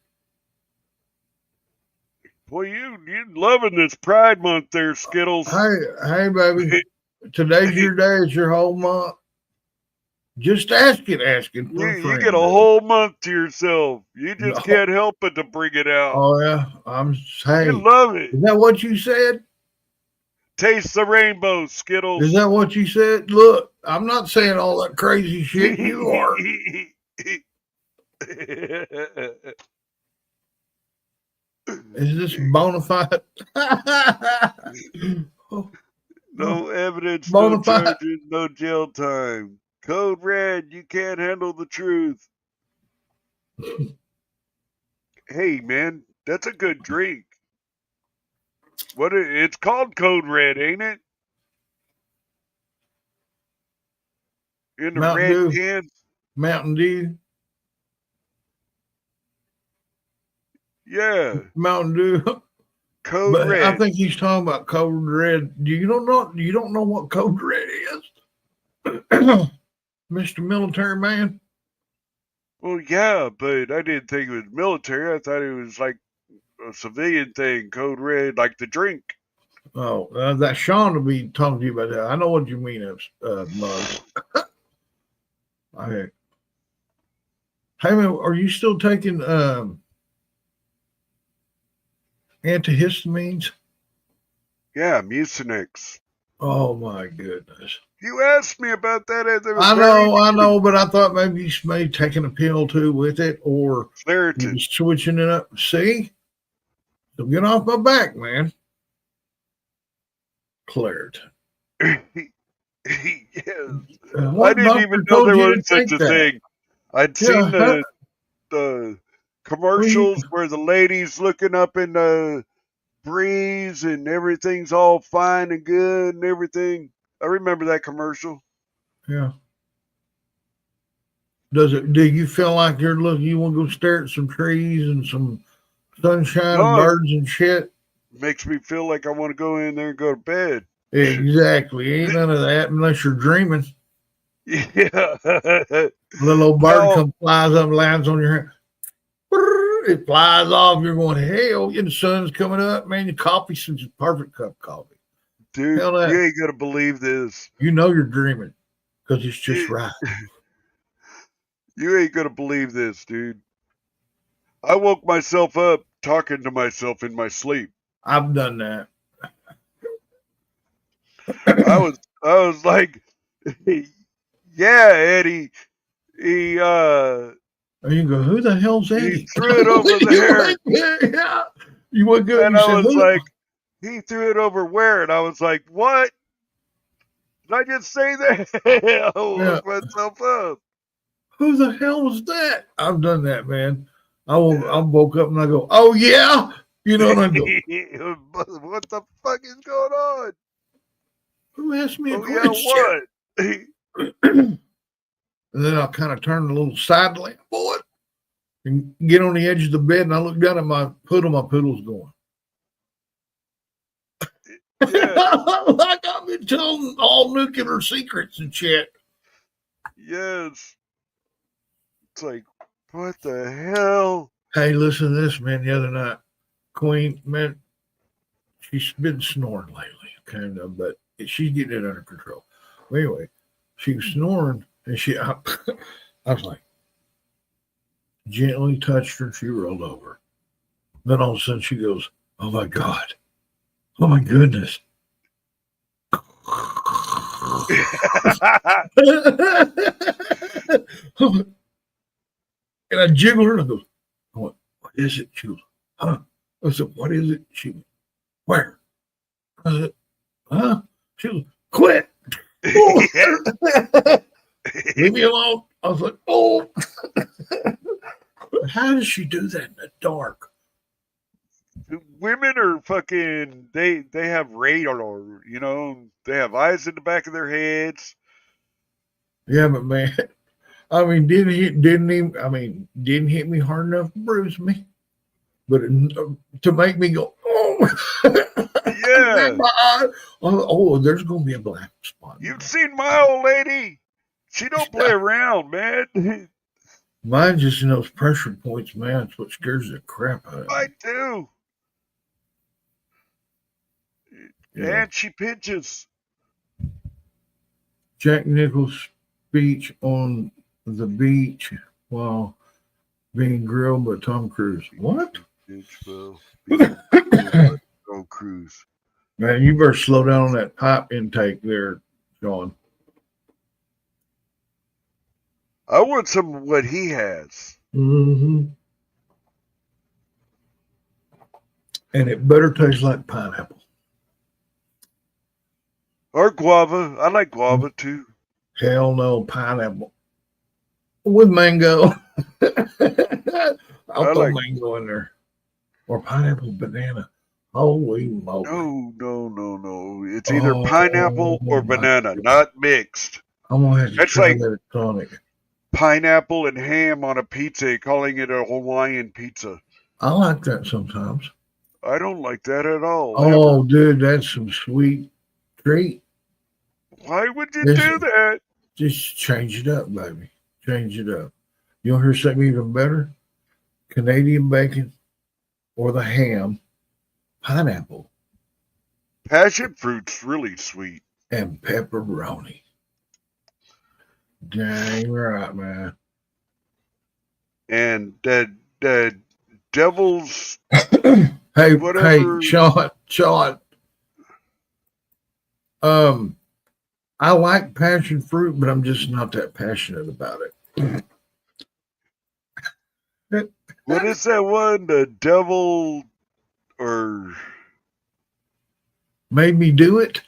Speaker 3: Boy, you loving this Pride Month there, Skittles.
Speaker 2: Hey, baby. Today's your day. It's your whole month. Just asking for a friend.
Speaker 3: You get a whole month to yourself. You just can't help but to bring it out.
Speaker 2: Oh, yeah.
Speaker 3: You love it.
Speaker 2: Is that what you said?
Speaker 3: Taste the rainbow, Skittles.
Speaker 2: Is that what you said? Look, I'm not saying all that crazy shit. You are. Is this bona fide?
Speaker 3: No evidence, no charges, no jail time. Code red, you can't handle the truth. Hey, man, that's a good drink. It's called Code Red, ain't it? In the red can?
Speaker 2: Mountain Dew.
Speaker 3: Yeah.
Speaker 2: Mountain Dew.
Speaker 3: Code Red.
Speaker 2: I think he's talking about Code Red. You don't know what Code Red is? Mr. Military Man?
Speaker 3: Well, yeah, but I didn't think it was military. I thought it was like a civilian thing, Code Red, like the drink.
Speaker 2: Oh, that Sean will be talking to you about that. I know what you mean, Muzz. Okay. Hey, man, are you still taking antihistamines?
Speaker 3: Yeah, Mucinex.
Speaker 2: Oh, my goodness.
Speaker 3: You asked me about that.
Speaker 2: I know, but I thought maybe you may be taking a pill too with it or switching it up. See? So get off my back, man. Claritin.
Speaker 3: Yes. I didn't even know there was such a thing. I'd seen the commercials where the lady's looking up in the breeze and everything's all fine and good and everything. I remember that commercial.
Speaker 2: Yeah. Do you feel like you want to go stare at some trees and some sunshine and birds and shit?
Speaker 3: Makes me feel like I want to go in there and go to bed.
Speaker 2: Exactly. Ain't none of that unless you're dreaming.
Speaker 3: Yeah.
Speaker 2: Little old bird flies up and lands on your hand. It flies off. You're going, hell, the sun's coming up, man. Your coffee's a perfect cup of coffee.
Speaker 3: Dude, you ain't going to believe this.
Speaker 2: You know you're dreaming because it's just right.
Speaker 3: You ain't going to believe this, dude. I woke myself up talking to myself in my sleep.
Speaker 2: I've done that.
Speaker 3: I was like, yeah, Eddie.
Speaker 2: And you go, who the hell's Eddie?
Speaker 3: He threw it over there.
Speaker 2: Yeah. You went good.
Speaker 3: And I was like, he threw it over where? And I was like, what? Did I just say that? I woke myself up.
Speaker 2: Who the hell was that? I've done that, man. I woke up and I go, oh, yeah? You know, and I go,
Speaker 3: what the fuck is going on?
Speaker 2: Who asked me a question?
Speaker 3: Yeah, what?
Speaker 2: And then I'll kind of turn a little side lamp on and get on the edge of the bed, and I look down at my poodle's going.
Speaker 3: Yeah.
Speaker 2: Like I've been telling all nuclear secrets and shit.
Speaker 3: Yes. It's like, what the hell?
Speaker 2: Hey, listen to this, man. The other night, Queen, man, she's been snoring lately, kind of, but she's getting it under control. Well, anyway, she was snoring, and I was like, gently touched her, and she rolled over. Then all of a sudden, she goes, oh, my God. Oh, my goodness. And I jiggled her, and I go, what is it? She goes, huh? I said, what is it? She went, where? I said, huh? She goes, quit. Oh.
Speaker 3: Yeah.
Speaker 2: Leave me alone. I was like, oh. How does she do that in the dark?
Speaker 3: Women are fucking. They have radar. You know, they have eyes in the back of their heads.
Speaker 2: Yeah, but man, I mean, didn't hit me hard enough to bruise me, but to make me go, oh,
Speaker 3: Yeah.
Speaker 2: my eye. Oh, there's gonna be a black spot.
Speaker 3: You've seen my old lady. She don't play around, man.
Speaker 2: Mine just in those pressure points, man. It's what scares the crap out of me.
Speaker 3: I do.
Speaker 2: Yeah.
Speaker 3: And she pinches.
Speaker 2: Jack Nichol's speech on the beach while being grilled by Tom Cruise. What?
Speaker 3: Bitch, well, Tom Cruise.
Speaker 2: Man, you better slow down on that pipe intake there, Sean.
Speaker 3: I want some of what he has.
Speaker 2: Mm-hmm. And it better taste like pineapple.
Speaker 3: Or guava. I like guava too.
Speaker 2: Hell no, pineapple. With mango. I'll throw
Speaker 3: like-
Speaker 2: mango in there. Or pineapple banana. Holy moly.
Speaker 3: No. It's either
Speaker 2: Oh,
Speaker 3: pineapple or
Speaker 2: my
Speaker 3: banana,
Speaker 2: goodness.
Speaker 3: not mixed.
Speaker 2: I'm going to have to
Speaker 3: That's
Speaker 2: try
Speaker 3: like-
Speaker 2: that tonic.
Speaker 3: Pineapple and ham on a pizza, calling it a Hawaiian pizza.
Speaker 2: I like that sometimes.
Speaker 3: I don't like that at all.
Speaker 2: Oh, dude, that's some sweet treat.
Speaker 3: Why would you
Speaker 2: This-
Speaker 3: do that?
Speaker 2: Just change it up, baby. Change it up. You want to hear something even better? Canadian bacon or the ham, pineapple,
Speaker 3: Passion fruit's really sweet.
Speaker 2: and pepperoni. Dang right, man.
Speaker 3: And the devil's
Speaker 2: Hey,
Speaker 3: Whatever.
Speaker 2: Sean. I like passion fruit, but I'm just not that passionate about it.
Speaker 3: what is that one? The devil or
Speaker 2: Made me do it.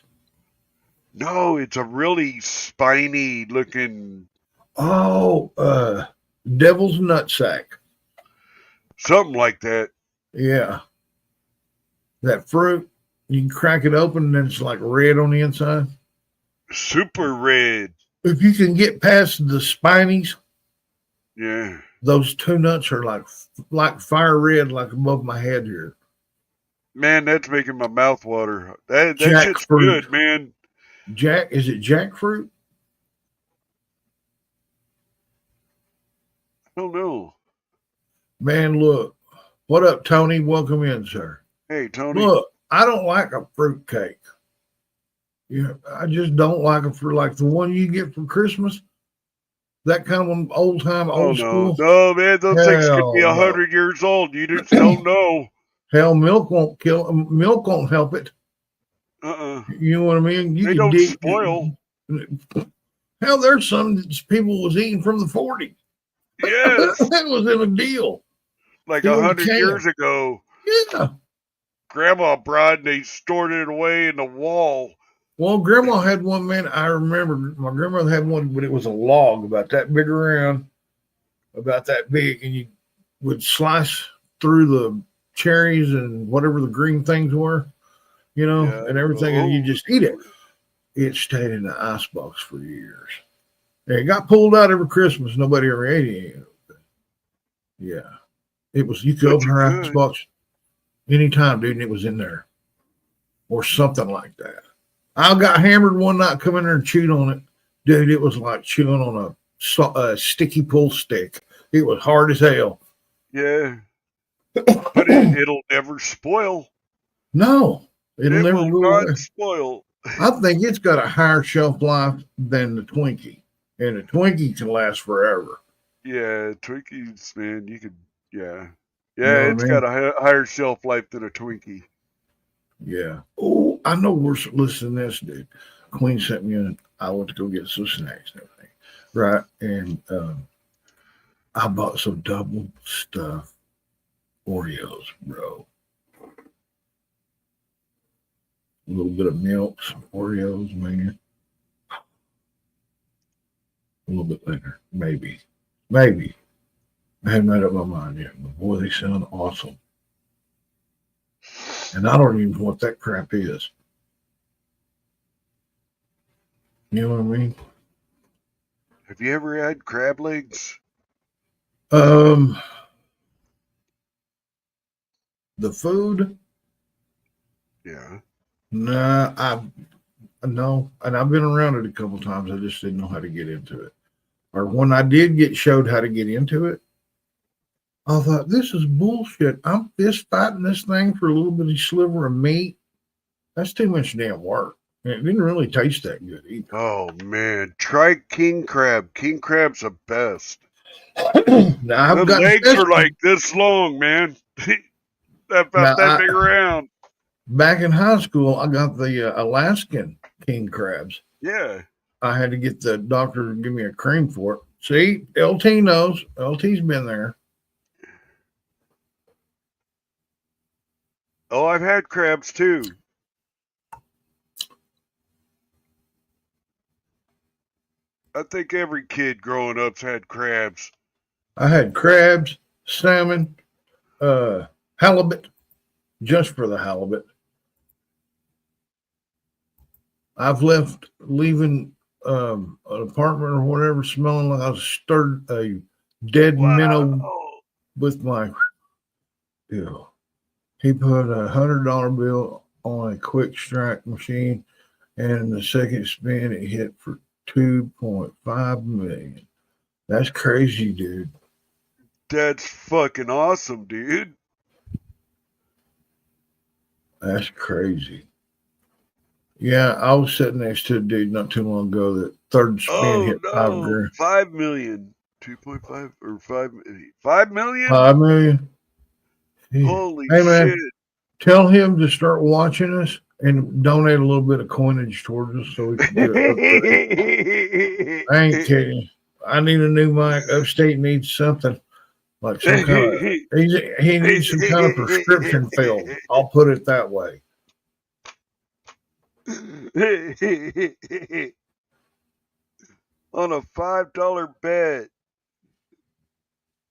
Speaker 3: no, it's a really spiny looking
Speaker 2: Oh, devil's nutsack.
Speaker 3: something like that.
Speaker 2: Yeah. That fruit, you can crack it open and then it's like red on the inside.
Speaker 3: Super red.
Speaker 2: If you can get past the spinies,
Speaker 3: Yeah.
Speaker 2: those two nuts are like fire red, like above my head here.
Speaker 3: Man, that's making my mouth water. That shit's
Speaker 2: Jackfruit.
Speaker 3: good, man.
Speaker 2: Is it jackfruit?
Speaker 3: I don't know.
Speaker 2: Man, look. What up, Tony? Welcome in, sir.
Speaker 3: Hey, Tony.
Speaker 2: Look, I don't like a fruit cake. Yeah, I just don't like a fruit like the one you get for Christmas. That kind of old time,
Speaker 3: Oh
Speaker 2: old
Speaker 3: no,
Speaker 2: school.
Speaker 3: no, man, those things could be
Speaker 2: Hell no.
Speaker 3: 100 years old. You just don't know.
Speaker 2: Hell, milk won't help it. You know what I mean? You
Speaker 3: They
Speaker 2: can
Speaker 3: don't
Speaker 2: dig-
Speaker 3: spoil.
Speaker 2: Hell, there's some that people was eating from the 40s.
Speaker 3: Yes,
Speaker 2: That was in a deal.
Speaker 3: like
Speaker 2: Still
Speaker 3: 100
Speaker 2: can.
Speaker 3: years ago,
Speaker 2: Yeah.
Speaker 3: Grandma brought and they stored it away in the wall.
Speaker 2: Well, Grandma had one, man. I remember my grandmother had one, but it was a log about that big around, about that big, and you would slice through the cherries and whatever the green things were, you know,
Speaker 3: Yeah.
Speaker 2: and everything, and you
Speaker 3: Oh.
Speaker 2: just eat it. It stayed in the icebox for years. And it got pulled out every Christmas. Nobody ever ate it. Yeah. It was, you could
Speaker 3: But
Speaker 2: open
Speaker 3: you
Speaker 2: her
Speaker 3: could.
Speaker 2: icebox anytime, dude, and it was in there or something like that. I got hammered one night, come in there and chewed on it. Dude, it was like chewing on a sticky pull stick. It was hard as hell.
Speaker 3: Yeah, but it'll never spoil.
Speaker 2: No, it'll
Speaker 3: It
Speaker 2: never
Speaker 3: will
Speaker 2: go
Speaker 3: not
Speaker 2: away.
Speaker 3: spoil.
Speaker 2: I think it's got a higher shelf life than the Twinkie. And the Twinkie can last forever.
Speaker 3: Yeah, Twinkies, man, you could, yeah.
Speaker 2: You
Speaker 3: Yeah,
Speaker 2: know what
Speaker 3: it's
Speaker 2: I
Speaker 3: got a higher shelf life than a Twinkie.
Speaker 2: Yeah. Oh, I know we're listening to this, dude. Queen sent me in. I went to go get some snacks and everything. Right. And I bought some double stuffed Oreos, bro. A little bit of milk, some Oreos, man. little bit later. Maybe. I haven't made up my mind yet. But boy, they sound awesome. And I don't even know what that crap is. You know what I mean?
Speaker 3: Have you ever had crab legs?
Speaker 2: The food?
Speaker 3: Yeah.
Speaker 2: Nah, no, and I've been around it a couple times. I just didn't know how to get into it. Or when I did get showed how to get into it, I thought, this is bullshit. I'm fist fighting this thing for a little bitty sliver of meat. That's too much damn work. And it didn't really taste that good either.
Speaker 3: Oh man, try king crab. King crab's the best.
Speaker 2: Now,
Speaker 3: The legs are like this long, man. About that big around.
Speaker 2: Back in high school, I got the Alaskan king crabs.
Speaker 3: Yeah.
Speaker 2: I had to get the doctor to give me a cream for it. See, LT knows. LT's been there.
Speaker 3: Oh, I've had crabs too. I think every kid growing up's had crabs.
Speaker 2: I had crabs, salmon, halibut, just for the halibut. I've leaving an apartment or whatever smelling like I was stirred a dead minnow with my, he put $100 bill on a quick strike machine, and in the second spin it hit for 2.5 million. That's crazy, dude.
Speaker 3: That's fucking awesome, dude.
Speaker 2: That's crazy. Yeah, I was sitting next to a dude not too long ago that third spin hit $5 grand.
Speaker 3: 5 million. 2.5 or 5 million?
Speaker 2: 5 million.
Speaker 3: Holy
Speaker 2: hey, man,
Speaker 3: shit.
Speaker 2: Tell him to start watching us and donate a little bit of coinage towards us so we can get an upgrade. I ain't kidding. I need a new mic. Upstate needs something. Like some kind of, he needs some kind of prescription film. I'll put it that way.
Speaker 3: On a $5 bet.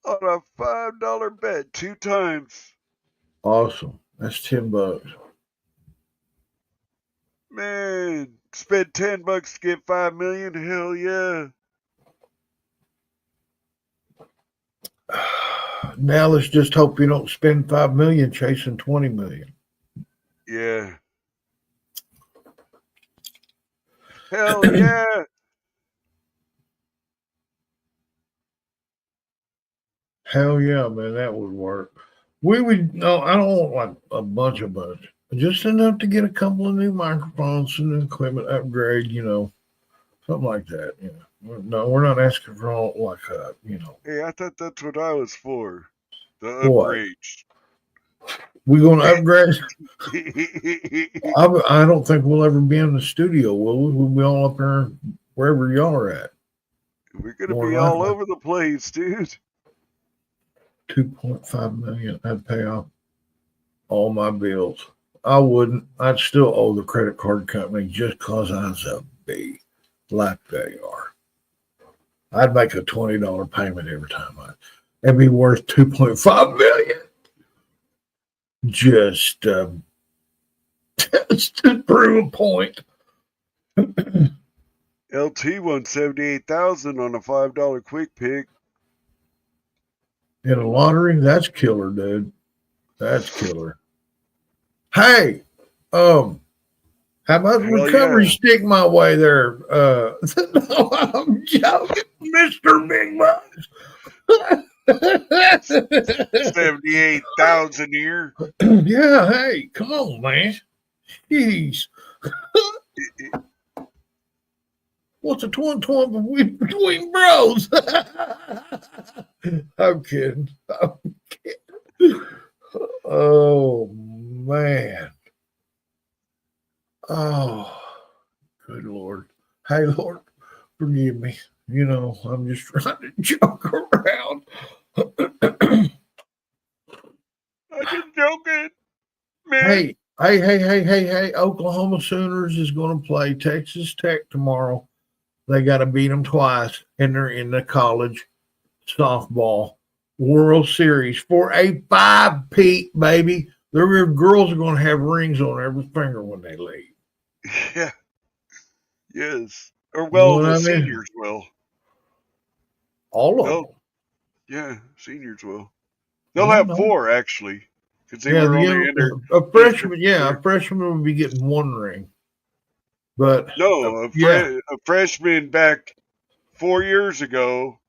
Speaker 3: On a $5 bet 2 times.
Speaker 2: Awesome. That's $10.
Speaker 3: Man, spend $10 to get 5 million. Hell yeah.
Speaker 2: Now let's just hope you don't spend 5 million chasing 20 million.
Speaker 3: Yeah. Hell yeah.
Speaker 2: Hell yeah, man, that would work. We would, no, I don't want like a bunch, just enough to get a couple of new microphones and equipment upgrade, something like that. No, we're not asking for all like,
Speaker 3: Hey, I thought that's what I was for. The upgrades.
Speaker 2: We going to upgrade? I don't think we'll ever be in the studio, will we? We'll be all up there wherever y'all are at.
Speaker 3: We're going to be all over the place, dude.
Speaker 2: 2.5 million. I'd pay off all my bills. I wouldn't. I'd still owe the credit card company just because I was a B, like they are. I'd make a $20 payment every time. It'd be worth 2.5 million. Just to prove a point.
Speaker 3: LT won $78,000 on a $5 quick pick.
Speaker 2: In a lottery, that's killer, dude. That's killer. Hey, how about recovery stick my way there? No, I'm joking, Mr. Big Bucks.
Speaker 3: 78,000 a year.
Speaker 2: Yeah, hey, come on, man. Jeez. What's a twin between bros? I'm kidding. Oh, man. Oh, good Lord. Hey, Lord, forgive me. I'm just trying to joke around.
Speaker 3: I'm just joking, man.
Speaker 2: Hey. Oklahoma Sooners is going to play Texas Tech tomorrow. they got to beat them twice, and they're in the college softball World Series for a 5-peat, baby. Their girls are going to have rings on every finger when they leave.
Speaker 3: Yeah. Yes. Or
Speaker 2: You
Speaker 3: well,
Speaker 2: know
Speaker 3: the
Speaker 2: what I mean?
Speaker 3: seniors will.
Speaker 2: All of
Speaker 3: They'll,
Speaker 2: them.
Speaker 3: yeah, seniors will.
Speaker 2: I
Speaker 3: They'll have
Speaker 2: know.
Speaker 3: 4 actually, because they
Speaker 2: Yeah,
Speaker 3: were only in their
Speaker 2: a
Speaker 3: district.
Speaker 2: freshman. Yeah, a freshman would be getting 1 ring, but
Speaker 3: No, a freshman back 4 years ago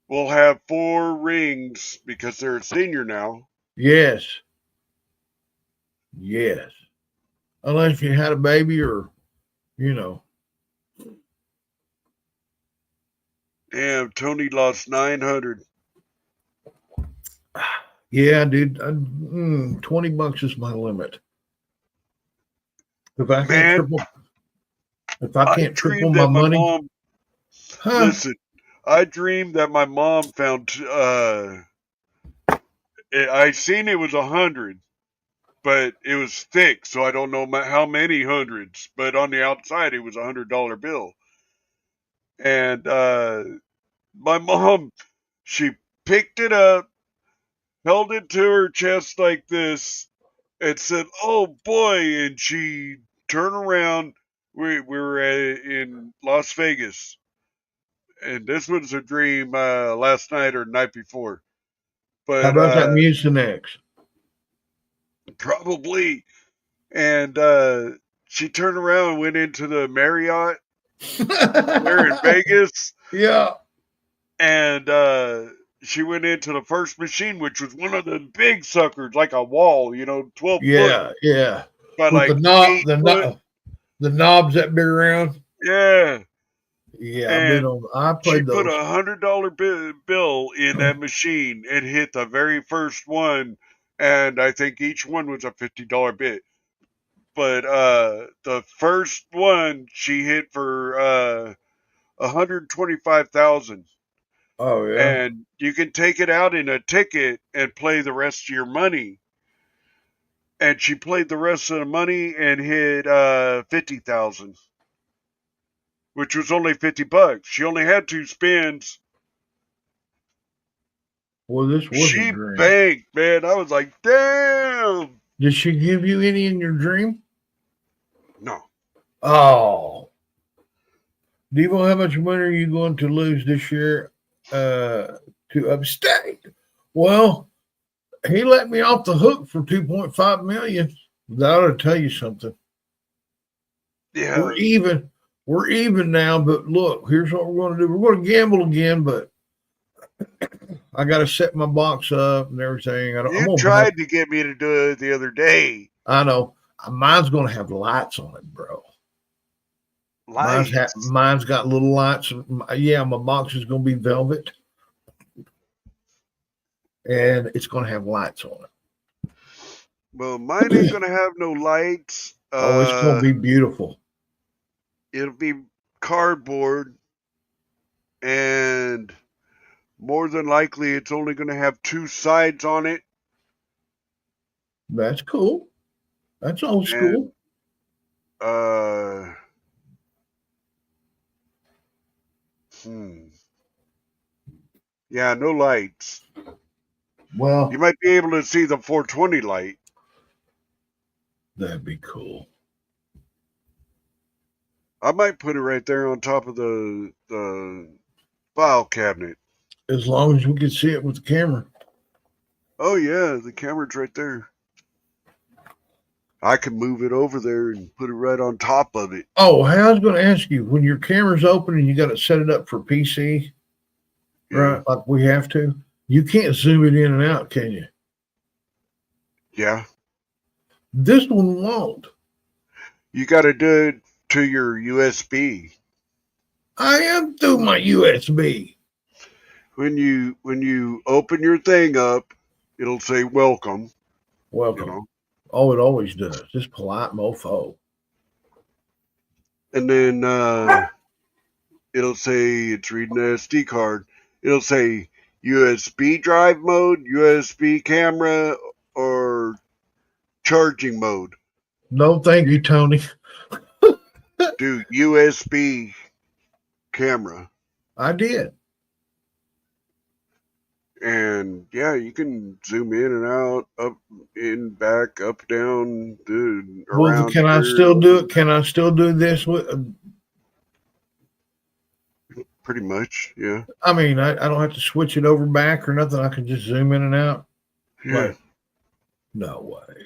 Speaker 3: will have 4 rings because they're a senior now.
Speaker 2: yes, unless you had a baby or you know.
Speaker 3: Damn, Tony lost 900.
Speaker 2: Yeah, dude, $20 is my limit. If I can't
Speaker 3: Man,
Speaker 2: triple, if I
Speaker 3: I
Speaker 2: can't triple
Speaker 3: dreamed
Speaker 2: my
Speaker 3: that my
Speaker 2: money,
Speaker 3: mom.
Speaker 2: huh?
Speaker 3: Listen, I dreamed that my mom found. I seen it was 100, but it was thick, so I don't know how many hundreds. But on the outside, it was $100 bill. And my mom, she picked it up, held it to her chest like this, and said, "Oh boy!" And she turned around. We were in Las Vegas, and this was a dream last night or the night before.
Speaker 2: How
Speaker 3: But
Speaker 2: about that Mucinex?
Speaker 3: probably. And she turned around and went into the Marriott there in Vegas,
Speaker 2: Yeah,
Speaker 3: and she went into the first machine, which was one of the big suckers, like a wall, 12 foot
Speaker 2: yeah.
Speaker 3: by
Speaker 2: With
Speaker 3: like 8 foot.
Speaker 2: the knobs that big around.
Speaker 3: Yeah.
Speaker 2: Yeah,
Speaker 3: And
Speaker 2: I
Speaker 3: she
Speaker 2: played
Speaker 3: put
Speaker 2: those.
Speaker 3: $100 bill in that machine and hit the very first one, and I think each one was a $50 bit. But the first one she hit for 125,000,
Speaker 2: Oh yeah.
Speaker 3: and you can take it out in a ticket and play the rest of your money. And she played the rest of the money and hit 50,000, which was only $50. She only had 2 spins.
Speaker 2: Well, this was a
Speaker 3: She
Speaker 2: dream.
Speaker 3: banked, man. I was like, damn.
Speaker 2: Did she give you any in your dream?
Speaker 3: No.
Speaker 2: Oh, Devo, how much money are you going to lose this year to upstate? Well, he let me off the hook for 2.5 million. That ought to tell you something.
Speaker 3: Yeah.
Speaker 2: We're even. We're even now, but look, here's what we're going to do. We're going to gamble again, but I got to set my box up and everything.
Speaker 3: You tried to get me to do it the other day.
Speaker 2: I know. Mine's going to have lights on it, bro.
Speaker 3: Lights.
Speaker 2: Mine's got little lights. Yeah, my box is going to be velvet, and it's going to have lights on it.
Speaker 3: Well, mine ain't going to have no lights.
Speaker 2: Oh, it's going to be beautiful.
Speaker 3: It'll be cardboard, and more than likely it's only going to have 2 sides on it.
Speaker 2: That's cool. That's old school.
Speaker 3: Yeah, no lights.
Speaker 2: Well,
Speaker 3: you might be able to see the 420 light.
Speaker 2: That'd be cool.
Speaker 3: I might put it right there on top of the file cabinet.
Speaker 2: As long as we can see it with the camera.
Speaker 3: Oh yeah, the camera's right there. I can move it over there and put it right on top of it.
Speaker 2: Oh, I was going to ask you, when your camera's open and you got to set it up for PC, right? Like we have to, you can't zoom it in and out, can you?
Speaker 3: Yeah.
Speaker 2: This one won't.
Speaker 3: You got to do it to your USB.
Speaker 2: I am through my USB.
Speaker 3: When you open your thing up, it'll say welcome.
Speaker 2: Welcome. Oh, it always does. Just polite mofo.
Speaker 3: And then it'll say it's reading the SD card. It'll say USB drive mode, USB camera, or charging mode.
Speaker 2: No, thank you, Tony.
Speaker 3: Do USB. camera.
Speaker 2: I did.
Speaker 3: And yeah, you can zoom in and out, up, in, back, up, down,
Speaker 2: Well,
Speaker 3: around.
Speaker 2: can I still do it? Can I still do this with?
Speaker 3: Pretty much, yeah.
Speaker 2: I mean, I don't have to switch it over back or nothing. I can just zoom in and out.
Speaker 3: Yeah.
Speaker 2: Like, no way.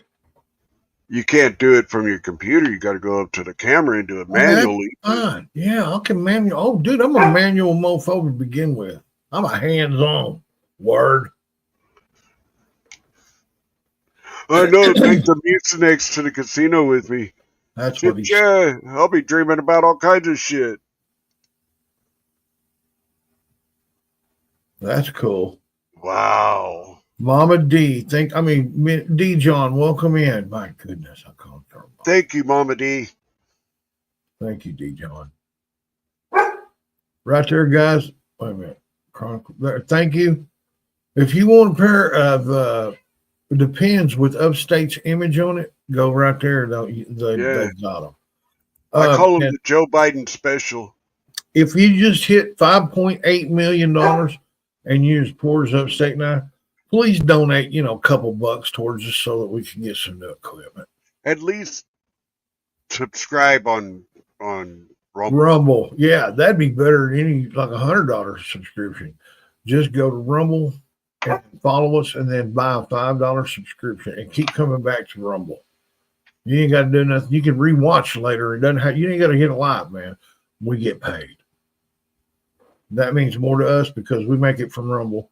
Speaker 3: You can't do it from your computer. You got to go up to the camera and do it manually.
Speaker 2: Fine. Yeah, I can manual. Oh, dude, I'm a manual mofo to begin with. I'm a hands-on. Word.
Speaker 3: I know. Take the Mucinex to the casino with me.
Speaker 2: That's what he's.
Speaker 3: Yeah, I'll be dreaming about all kinds of shit.
Speaker 2: That's cool.
Speaker 3: Wow.
Speaker 2: Mama D, D John, welcome in. My goodness, I called her.
Speaker 3: Thank you, Mama D.
Speaker 2: Thank you, D John. Right there, guys. Wait a minute. Chronicle. There. Thank you. If you want a pair of Depends with Upstate's image on it, go right there. They got them.
Speaker 3: I call them the Joe Biden special.
Speaker 2: If you just hit $5.8 million and you're as poor as Upstate now, please donate, a couple bucks towards us so that we can get some new equipment.
Speaker 3: At least subscribe on Rumble.
Speaker 2: Rumble. Yeah, that'd be better than any like $100 subscription. Just go to Rumble and follow us and then buy a $5 subscription and keep coming back to Rumble. You ain't got to do nothing. You can rewatch later. You ain't got to hit a like, man. We get paid. That means more to us because we make it from Rumble.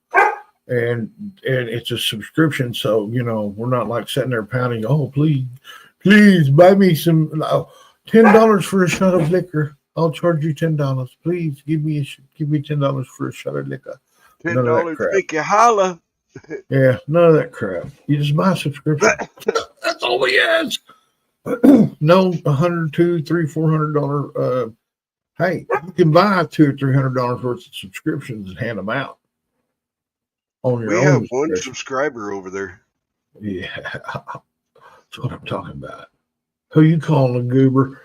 Speaker 2: And it's a subscription, so we're not like sitting there pounding. Oh, please buy me some $10 for a shot of liquor. I'll charge you $10. Please give me $10 for a shot of liquor.
Speaker 3: $10 make you holla.
Speaker 2: Yeah, none of that crap. You just buy a subscription. That's all we ask. No $100, $200, $300, $400. Hey, you can buy $200 or $300 worth of subscriptions and hand them out.
Speaker 3: We have one subscriber over there.
Speaker 2: Yeah, that's what I'm talking about. Who you calling a goober?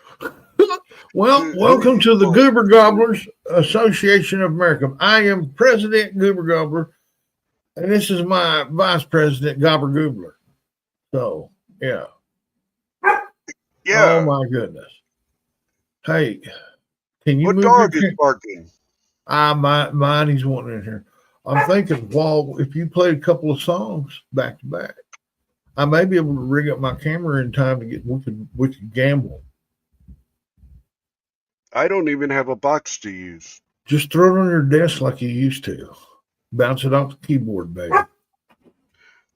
Speaker 2: Well, welcome to the Goober Gobblers Association of America. I am President Goober Gobbler, and this is my Vice President Gobber Goobler. So, yeah.
Speaker 3: Yeah.
Speaker 2: Oh my goodness. Hey, can you
Speaker 3: what
Speaker 2: move
Speaker 3: dog is barking?
Speaker 2: Mine, he's wanting in here. I'm thinking, if you played a couple of songs back to back, I may be able to rig up my camera in time to we could gamble.
Speaker 3: I don't even have a box to use.
Speaker 2: Just throw it on your desk like you used to. Bounce it off the keyboard, baby.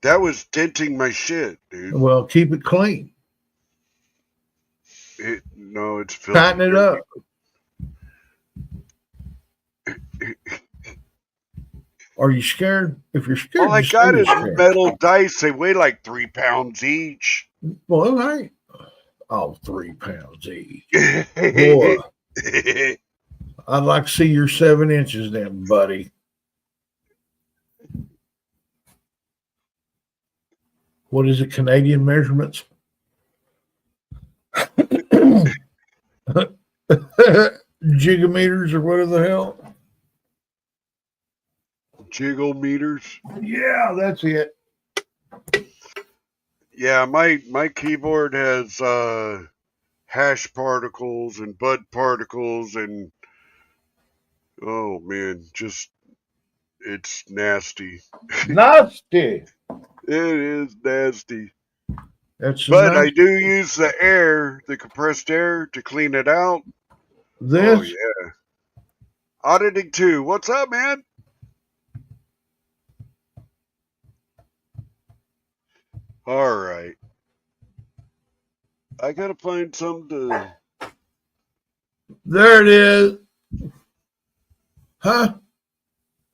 Speaker 3: That was denting my shit, dude.
Speaker 2: Well, keep it clean.
Speaker 3: It's filthy.
Speaker 2: Tighten it up. Are you scared? If you're scared,
Speaker 3: all I got is metal dice. They weigh like 3 pounds each.
Speaker 2: Well, hey. 3 pounds each. Boy, I'd like to see your 7 inches then, buddy. What is it, Canadian measurements? Gigameters or whatever the hell?
Speaker 3: Jiggle meters.
Speaker 2: Yeah, that's it.
Speaker 3: Yeah, my keyboard has hash particles and bud particles and oh man, it's nasty.
Speaker 2: Nasty.
Speaker 3: It is nasty.
Speaker 2: But
Speaker 3: I do use the compressed air to clean it out.
Speaker 2: This?
Speaker 3: Oh yeah. Auditing 2. What's up, man? All right. I gotta find something to.
Speaker 2: There it is. Huh?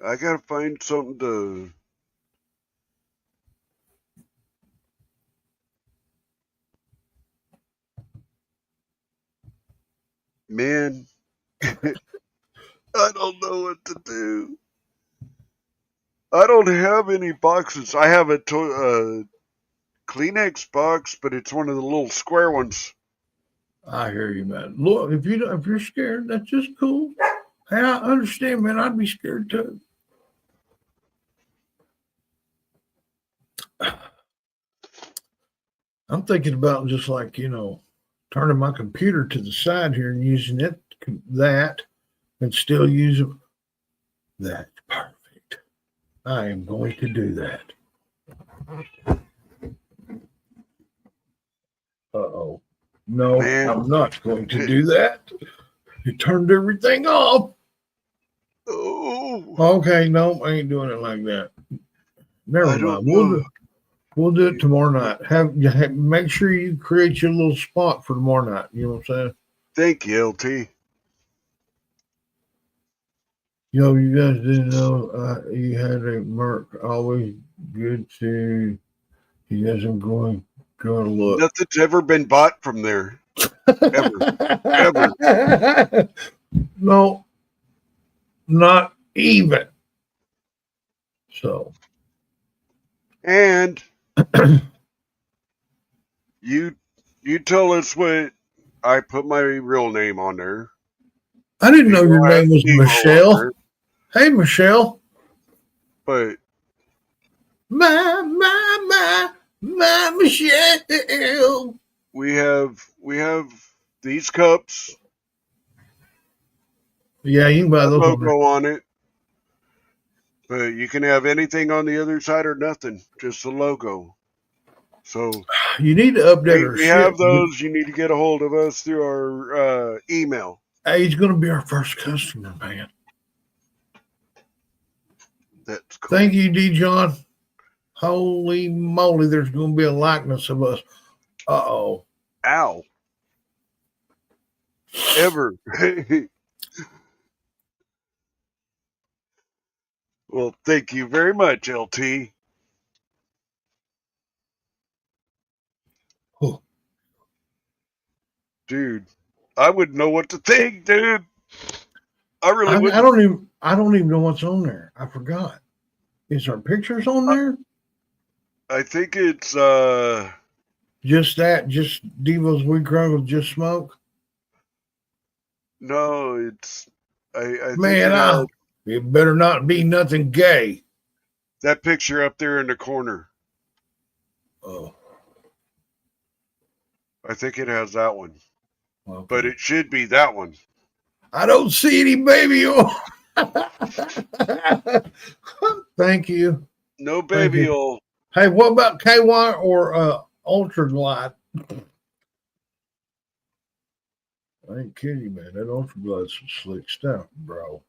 Speaker 3: I gotta find something to. Man, I don't know what to do. I don't have any boxes. I have a Kleenex box, but it's one of the little square ones.
Speaker 2: I hear you, man. Look, if you're scared, that's just cool. Hey, I understand, man. I'd be scared too. I'm thinking about just like, turning my computer to the side here and using that and still using that. Perfect. I am going to do that. Uh-oh. No,
Speaker 3: Man.
Speaker 2: I'm not going to do that. You turned everything off.
Speaker 3: Oh,
Speaker 2: Okay, no, I ain't doing it like that. Never
Speaker 3: I
Speaker 2: mind.
Speaker 3: don't know.
Speaker 2: We'll do it tomorrow night. Make sure you create your little spot for tomorrow night. You know what I'm saying?
Speaker 3: Thank you, LT.
Speaker 2: You guys didn't know you had a Merc. Always good to you guys. I'm going to look.
Speaker 3: Nothing's ever been bought from there. Ever.
Speaker 2: No, not even. So,
Speaker 3: And you tell us what I put my real name on there.
Speaker 2: I didn't know your
Speaker 3: People have
Speaker 2: name was
Speaker 3: Devo on
Speaker 2: Michelle.
Speaker 3: there,
Speaker 2: Hey, Michelle.
Speaker 3: but
Speaker 2: My Michelle.
Speaker 3: we have these cups.
Speaker 2: Yeah, you can buy
Speaker 3: Our
Speaker 2: those.
Speaker 3: logo on it. But you can have anything on the other side or nothing, just the logo. So
Speaker 2: You need to update our
Speaker 3: we
Speaker 2: shit.
Speaker 3: have those. You need to get a hold of us through our email.
Speaker 2: Hey, he's going to be our first customer, man.
Speaker 3: That's cool.
Speaker 2: Thank you, D. John. Holy moly, there's going to be a likeness of us. Uh-oh.
Speaker 3: Ow. Ever. Well, thank you very much, LT.
Speaker 2: Oh.
Speaker 3: Dude, I wouldn't know what to think, dude. I really wouldn't.
Speaker 2: I don't even know what's on there. I forgot. Is there pictures on there?
Speaker 3: I think it's
Speaker 2: Just Devo's Weed Chronicles, just smoke.
Speaker 3: no, it's I
Speaker 2: Man,
Speaker 3: think
Speaker 2: it better not be nothing gay.
Speaker 3: that picture up there in the corner.
Speaker 2: Oh.
Speaker 3: I think it has that one.
Speaker 2: Okay.
Speaker 3: But it should be that one.
Speaker 2: I don't see any baby oil. Thank you.
Speaker 3: No baby oil.
Speaker 2: Hey, what about KY or Ultra Glide? I ain't kidding you, man. That Ultra Glide's some slick stuff, bro.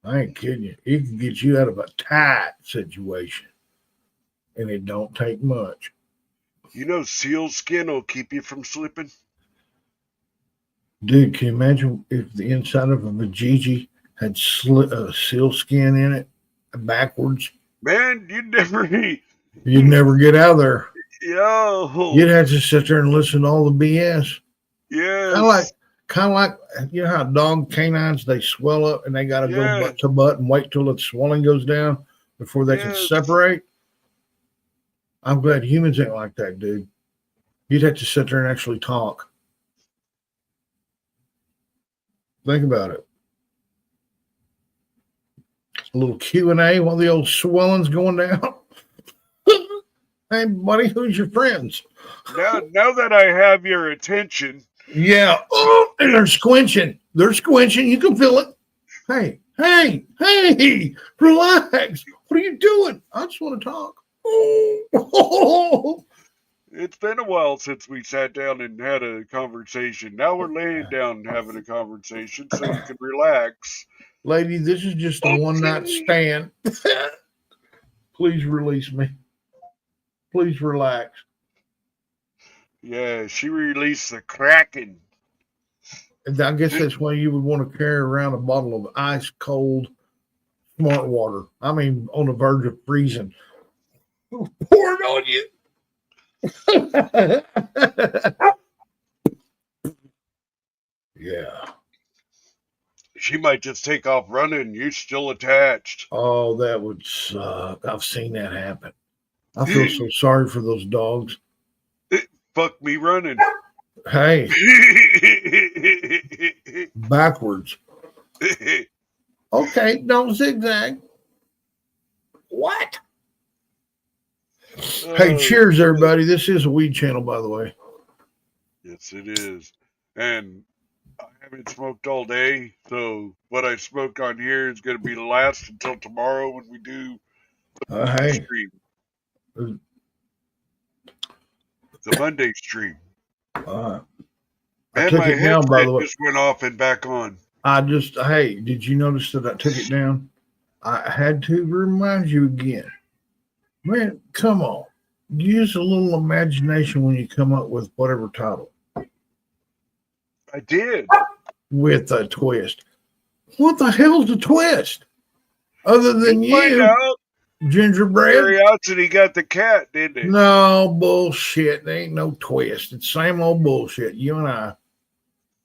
Speaker 2: I ain't kidding you. It can get you out of a tight situation. And it don't take much.
Speaker 3: You know, seal skin will keep you from slipping.
Speaker 2: Dude, can you imagine if the inside of a vajiji had seal skin in it backwards?
Speaker 3: Man, you'd
Speaker 2: never get out of there.
Speaker 3: Yo.
Speaker 2: You'd have to sit there and listen to all the BS.
Speaker 3: Yes.
Speaker 2: Kind of like, you know how dog canines, they swell up and they got to go butt to butt and wait till the swelling goes down before they can separate? I'm glad humans ain't like that, dude. You'd have to sit there and actually talk. Think about it. A little Q&A while the old swelling's going down. Hey, buddy, who's your friends?
Speaker 3: Now that I have your attention.
Speaker 2: Yeah. Oh, and they're squinching. They're squinching. You can feel it. Hey, relax. What are you doing? I just want to talk. Oh.
Speaker 3: It's been a while since we sat down and had a conversation. Now we're laying down and having a conversation so you can relax.
Speaker 2: Lady, this is just a one-night stand. Please release me. Please relax.
Speaker 3: Yeah, she released the Kraken.
Speaker 2: I guess that's why you would want to carry around a bottle of ice cold smart water. I mean, on the verge of freezing. Pour it on you. Yeah.
Speaker 3: She might just take off running. You're still attached.
Speaker 2: Oh, that would suck. I've seen that happen. I feel so sorry for those dogs.
Speaker 3: Fuck me running.
Speaker 2: Hey. Backwards. Okay, don't zigzag. What? Hey, cheers, everybody. This is a weed channel, by the way.
Speaker 3: Yes, it is. And I haven't smoked all day, so what I smoke on here is going to be the last until tomorrow when we do the
Speaker 2: Hey,
Speaker 3: stream.
Speaker 2: Uh,
Speaker 3: The Monday stream.
Speaker 2: I
Speaker 3: And
Speaker 2: took
Speaker 3: my
Speaker 2: it down, by the way.
Speaker 3: just went off and back on.
Speaker 2: Hey, did you notice that I took it down? I had to remind you again. Man, come on. Use a little imagination when you come up with whatever title.
Speaker 3: I did.
Speaker 2: With a twist. What the hell's a twist? Other than
Speaker 3: Find
Speaker 2: you,
Speaker 3: out.
Speaker 2: gingerbread?
Speaker 3: Curiosity got the cat, didn't it?
Speaker 2: No, bullshit. There ain't no twist. It's same old bullshit, you and I.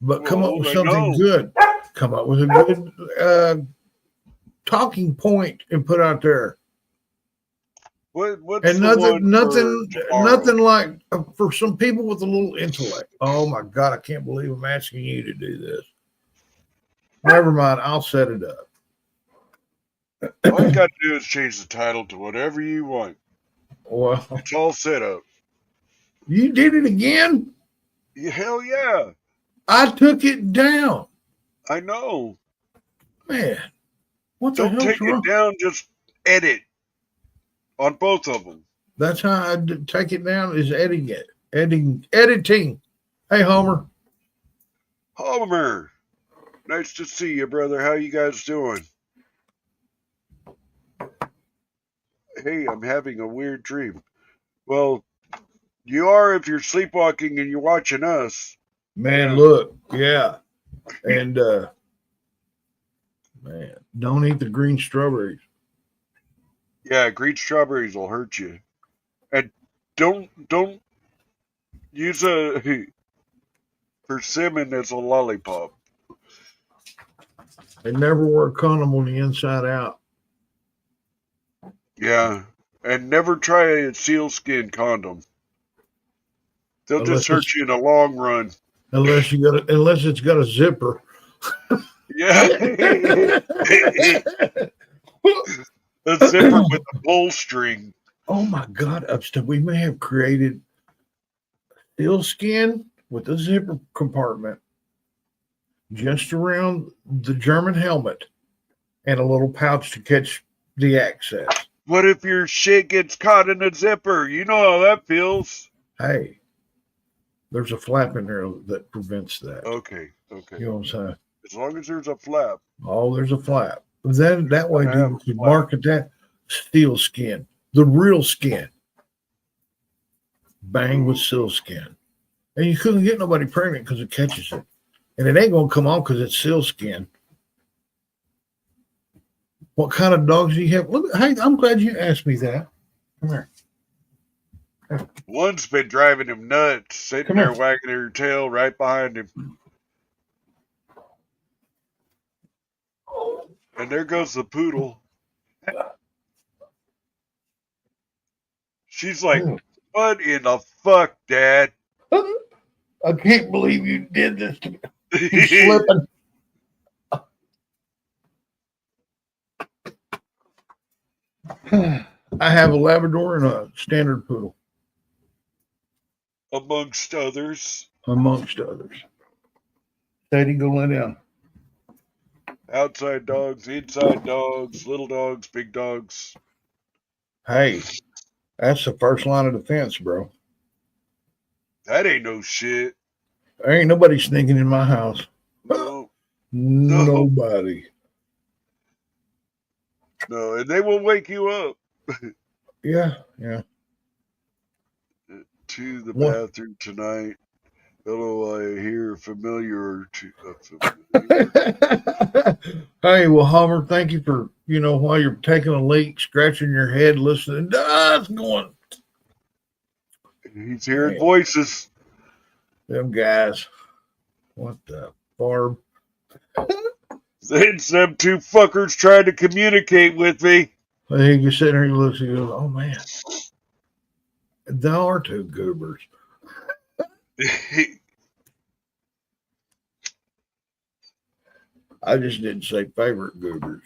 Speaker 2: But come up with something good. Come up with a good talking point and put out there.
Speaker 3: What's
Speaker 2: And
Speaker 3: the
Speaker 2: nothing like for some people with a little intellect. Oh my God, I can't believe I'm asking you to do this. Never mind, I'll set it up.
Speaker 3: All you got to do is change the title to whatever you want.
Speaker 2: Well,
Speaker 3: it's all set up.
Speaker 2: You did it again?
Speaker 3: Hell yeah.
Speaker 2: I took it down.
Speaker 3: I know.
Speaker 2: Man, what the
Speaker 3: Don't
Speaker 2: hell's
Speaker 3: take
Speaker 2: wrong?
Speaker 3: it down, just edit on both of them.
Speaker 2: That's how I take it down is editing. Hey, Homer.
Speaker 3: Homer, nice to see you, brother. How you guys doing? Hey, I'm having a weird dream. Well, you are if you're sleepwalking and you're watching us.
Speaker 2: Man, look, yeah. And man, don't eat the green strawberries.
Speaker 3: Yeah, green strawberries will hurt you. And don't use a persimmon as a lollipop.
Speaker 2: And never wear a condom on the inside out.
Speaker 3: Yeah, and never try a sealskin condom. They'll just hurt you in the long run.
Speaker 2: Unless it's got a zipper.
Speaker 3: Yeah. A zipper with a pull string.
Speaker 2: Oh my God, Upstead, we may have created sealskin with a zipper compartment just around the German helmet and a little pouch to catch the access.
Speaker 3: What if your shit gets caught in a zipper? You know how that feels.
Speaker 2: Hey, there's a flap in there that prevents that.
Speaker 3: Okay.
Speaker 2: You know what I'm saying?
Speaker 3: As long as there's a flap.
Speaker 2: Oh, there's a flap. Then that way you could market that steel skin, the real skin. Bang with sealskin. And you couldn't get nobody pregnant because it catches it. And it ain't going to come off because it's sealskin. What kind of dogs do you have? Look, hey, I'm glad you asked me that. Come here.
Speaker 3: One's been driving him nuts, sitting there wagging her tail right behind him. And there goes the poodle. She's like, what in the fuck, Dad?
Speaker 2: I can't believe you did this to me. He's slipping. I have a Labrador and a standard poodle.
Speaker 3: Amongst others.
Speaker 2: Daddy, go lay down.
Speaker 3: Outside dogs, inside dogs, little dogs, big dogs.
Speaker 2: Hey, that's the first line of defense, bro.
Speaker 3: That ain't no shit.
Speaker 2: There ain't nobody sneaking in my house.
Speaker 3: No.
Speaker 2: Nobody.
Speaker 3: No, and they will wake you up.
Speaker 2: Yeah.
Speaker 3: To the bathroom tonight. Hello, I hear familiar.
Speaker 2: Hey, well, Homer, thank you for, while you're taking a leak, scratching your head, listening. It's going.
Speaker 3: He's hearing voices.
Speaker 2: Them guys. What the barb?
Speaker 3: It's them two fuckers trying to communicate with me.
Speaker 2: He just sitting there and looks and goes, oh, man. There are two Gubbers. I just didn't say favorite Gubbers.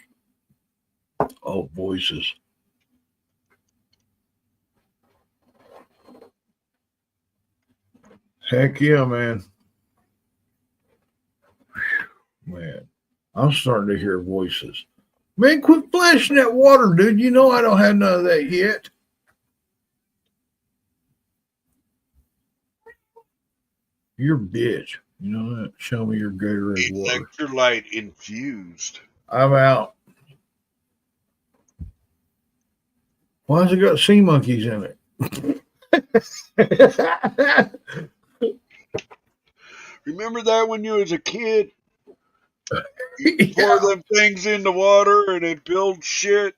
Speaker 2: Oh, voices. Heck yeah, man. Man, I'm starting to hear voices. Man, quit flashing that water, dude. You know I don't have none of that yet. You're a bitch. You know that? Show me your Gatorade water.
Speaker 3: Electrolyte infused.
Speaker 2: I'm out. Why has it got sea monkeys in it?
Speaker 3: Remember that when you was a kid? You pour them things in the water and it builds shit.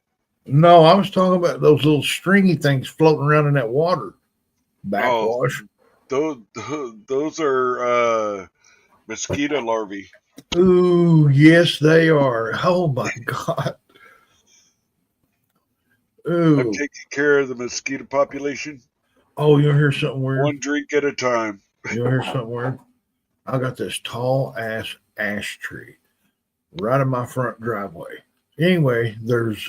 Speaker 2: No, I was talking about those little stringy things floating around in that water. Backwash.
Speaker 3: Those are mosquito larvae.
Speaker 2: Ooh, yes, they are. Oh my God. Ooh.
Speaker 3: I'm taking care of the mosquito population.
Speaker 2: Oh, you'll hear something weird?
Speaker 3: One drink at a time.
Speaker 2: You'll hear something weird? I got this tall ass ash tree right in my front driveway. Anyway, there's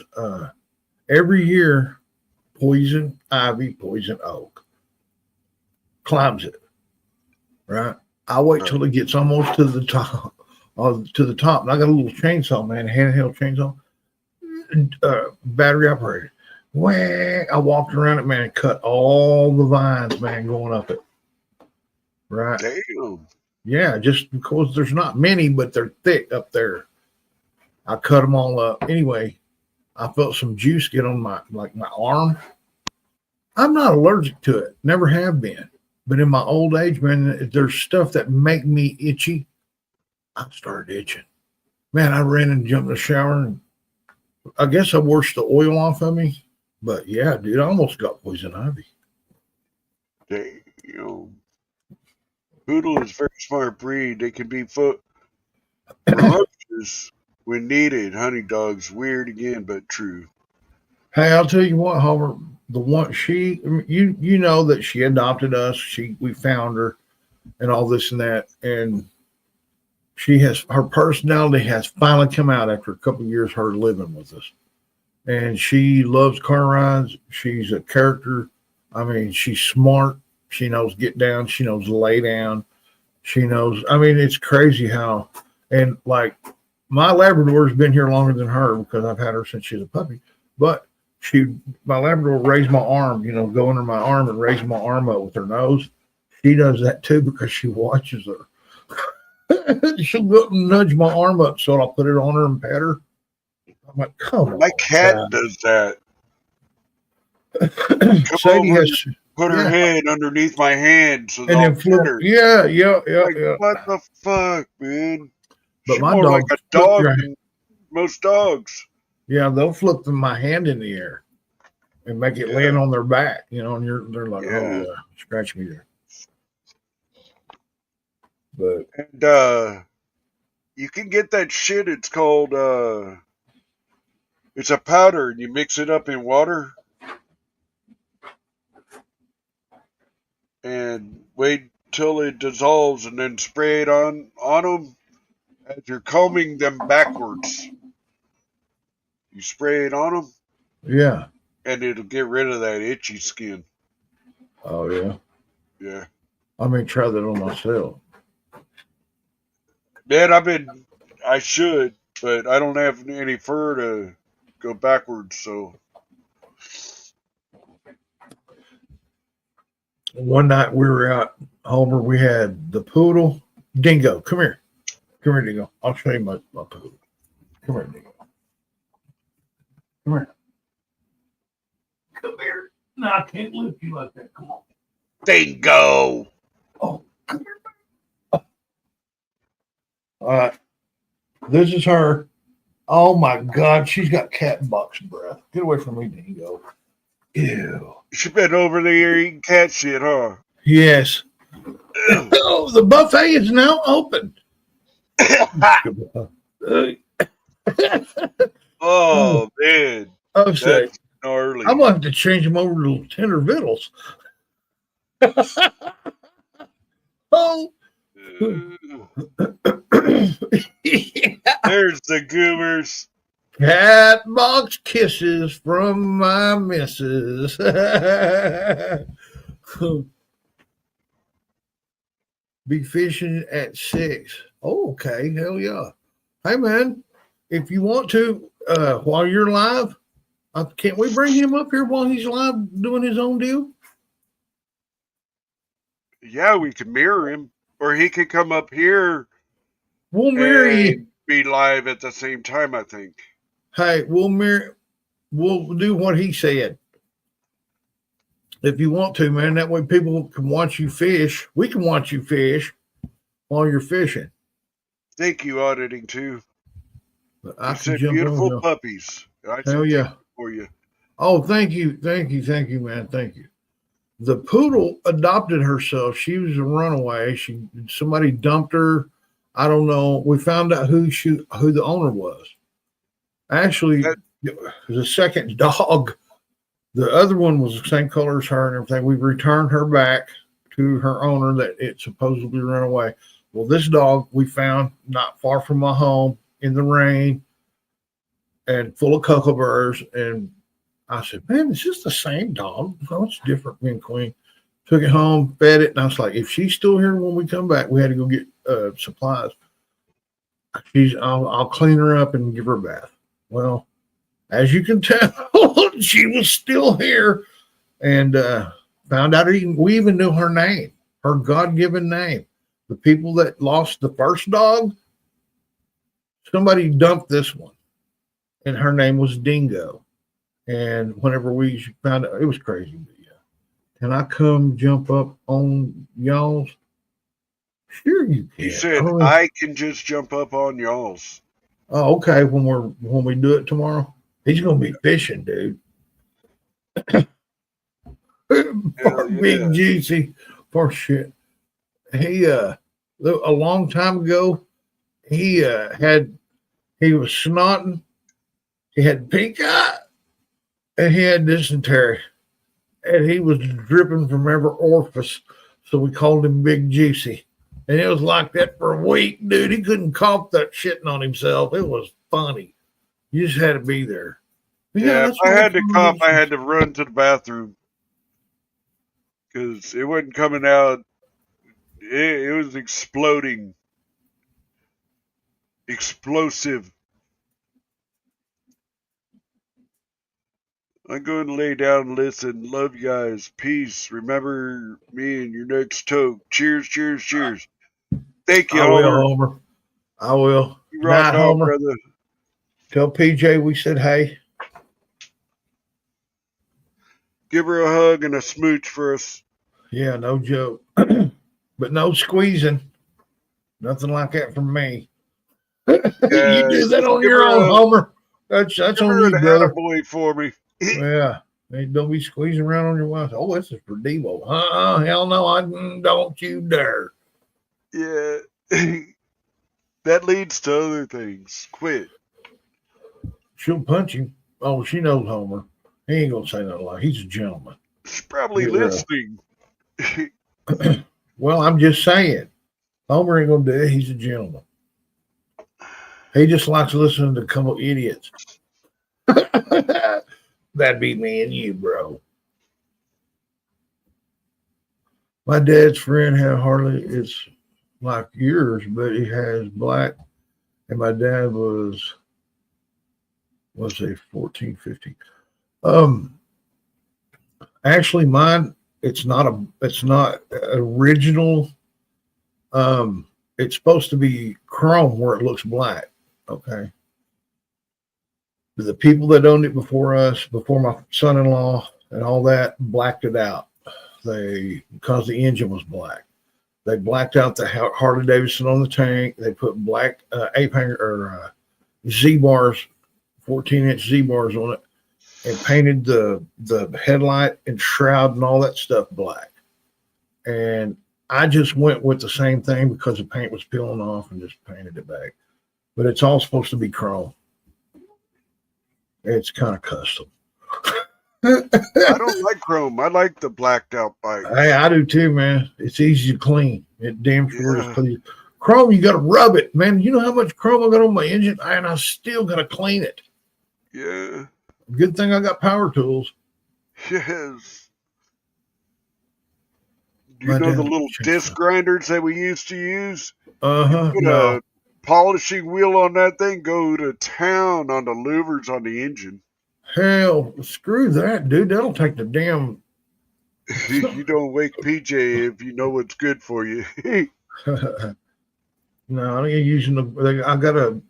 Speaker 2: every year poison ivy, poison oak climbs it. Right? I wait till it gets almost to the top. And I got a little chainsaw, man, handheld chainsaw, battery operated. Whack! I walked around it, man, and cut all the vines, man, going up it. Right?
Speaker 3: Damn.
Speaker 2: Yeah, just because there's not many, but they're thick up there. I cut them all up. Anyway, I felt some juice get on my arm. I'm not allergic to it. Never have been. But in my old age, man, there's stuff that make me itchy. I started itching. Man, I ran and jumped in the shower, and I guess I washed the oil off of me. But yeah, dude, I almost got poison ivy.
Speaker 3: Damn. Poodle is a very smart breed. They can be ferocious when needed. Honey dogs, weird again, but true.
Speaker 2: Hey, I'll tell you what, Homer. The one you know that she adopted us. We found her, and all this and that, and her personality has finally come out after a couple of years of her living with us. And she loves car rides. She's a character. I mean, she's smart. She knows get down. She knows lay down. She knows. I mean, it's crazy how. And like my Labrador's been here longer than her because I've had her since she's a puppy. But my Labrador raised my arm. Go under my arm and raise my arm up with her nose. She does that too because she watches her. She'll go up and nudge my arm up so I'll put it on her and pet her. I'm like, come on.
Speaker 3: My cat does that.
Speaker 2: Sadie has
Speaker 3: put her head underneath my hand so
Speaker 2: and then flip her. Yeah.
Speaker 3: Like, what the fuck, man?
Speaker 2: But
Speaker 3: She's
Speaker 2: my
Speaker 3: more
Speaker 2: dog
Speaker 3: like a dog than most dogs.
Speaker 2: Yeah, they'll flip my hand in the air and make it land on their back, and they're like, oh, scratch me there. But
Speaker 3: and you can get that shit. It's called it's a powder, and you mix it up in water and wait till it dissolves, and then spray it on them as you're combing them backwards. You spray it on them,
Speaker 2: yeah,
Speaker 3: and it'll get rid of that itchy skin.
Speaker 2: Oh yeah,
Speaker 3: yeah.
Speaker 2: I may try that on myself.
Speaker 3: Man, I should, but I don't have any fur to go backwards, so.
Speaker 2: One night we were out, Homer, we had the poodle. Dingo, come here. Come here, Dingo. I'll show you my poodle. Come here, Dingo. Come here. Come here. No, I can't lift you like that. Come on.
Speaker 3: Dingo.
Speaker 2: Oh, come here. All right. This is her. Oh my God, she's got cat box breath. Get away from me, Dingo. Ew.
Speaker 3: She's been over there eating cat shit, huh?
Speaker 2: Yes. Oh, the buffet is now open.
Speaker 3: Oh man.
Speaker 2: I'm saying,
Speaker 3: gnarly.
Speaker 2: I'm gonna have to change them over to tender victuals. Oh.
Speaker 3: There's the Gubbers.
Speaker 2: Cat box kisses from my missus. Be fishing at 6. Oh, okay. Hell yeah. Hey, man, if you want to, while you're live, can't we bring him up here while he's live doing his own deal?
Speaker 3: Yeah, we can mirror him. Or he could come up here
Speaker 2: We'll mirror you.
Speaker 3: and be live at the same time, I think.
Speaker 2: Hey, we'll do what he said. If you want to, man, that way people can watch you fish. We can watch you fish while you're fishing.
Speaker 3: Thank you, auditing too.
Speaker 2: But
Speaker 3: You said beautiful puppies. I said
Speaker 2: Hell yeah.
Speaker 3: for you.
Speaker 2: Oh, thank you, man. Thank you. The poodle adopted herself. She was a runaway. Somebody dumped her. I don't know. We found out who the owner was. Actually, it was a second dog. The other one was the same color as her and everything. We returned her back to her owner that it supposedly ran away. Well, this dog we found not far from my home in the rain and full of kookaburras. And I said, man, is this the same dog? No, it's different, me and Queen. Took it home, fed it, and I was like, if she's still here when we come back, we had to go get supplies. I'll clean her up and give her a bath. Well, as you can tell, she was still here, and found out we even knew her name, her God-given name. The people that lost the first dog, somebody dumped this one, and her name was Dingo. And whenever we found out, it was crazy. But yeah. Can I come jump up on y'all's? Sure you can.
Speaker 3: He said, I can just jump up on y'all's.
Speaker 2: Oh, okay. When we do it tomorrow, he's gonna be fishing, dude. Poor Big Juicy, poor shit. He a long time ago, he was snotting. He had pink eye, and he had dysentery, and he was dripping from every orifice. So we called him Big Juicy. And it was like that for a week, dude. He couldn't cough that shitting on himself. It was funny. You just had to be there.
Speaker 3: Yeah, if I had to cough, I had to run to the bathroom because it wasn't coming out. It was exploding. Explosive. I'm going to lay down and listen. Love you guys. Peace. Remember me and your next toke. Cheers, cheers, cheers. Thank you,
Speaker 2: Homer. I will.
Speaker 3: You rock on,
Speaker 2: Homer.
Speaker 3: brother.
Speaker 2: Tell PJ we said hey.
Speaker 3: Give her a hug and a smooch for us.
Speaker 2: Yeah, no joke. But no squeezing. Nothing like that from me. You do that on your own, Homer. That's on you, brother.
Speaker 3: Boy for me.
Speaker 2: Yeah. Hey, don't be squeezing around on your wife. Oh, this is for Devo. Hell no, don't you dare.
Speaker 3: Yeah. That leads to other things. Quit.
Speaker 2: She'll punch you. Oh, she knows Homer. He ain't gonna say nothing like he's a gentleman.
Speaker 3: She's probably listening.
Speaker 2: Well, I'm just saying. Homer ain't gonna do it. He's a gentleman. He just likes listening to a couple idiots. That'd be me and you, bro. My dad's friend had Harley. It's like yours, but he has black. And my dad was a 14, 15. Actually, mine. It's not original. It's supposed to be chrome where it looks black. Okay. But the people that owned it before us, before my son-in-law and all that, blacked it out. Because the engine was black. They blacked out the Harley Davidson on the tank. They put black ape hanger or Z-bars, 14-inch Z-bars on it, and painted the headlight and shroud and all that stuff black. And I just went with the same thing because the paint was peeling off and just painted it back. But it's all supposed to be chrome. It's kind of custom.
Speaker 3: I don't like chrome. I like the blacked out bike.
Speaker 2: Hey, I do too, man. It's easy to clean. It damn sure is clean. Chrome, you got to rub it, man. You know how much chrome I got on my engine, and I still got to clean it.
Speaker 3: Yeah.
Speaker 2: Good thing I got power tools.
Speaker 3: Yes. You
Speaker 2: My
Speaker 3: know the
Speaker 2: damn
Speaker 3: little disc grinders that we used to use? Put
Speaker 2: No.
Speaker 3: a polishing wheel on that thing, go to town on the louvers on the engine.
Speaker 2: Hell, screw that, dude. That'll take the damn.
Speaker 3: You don't wake PJ if you know what's good for you.
Speaker 2: No, I ain't using the.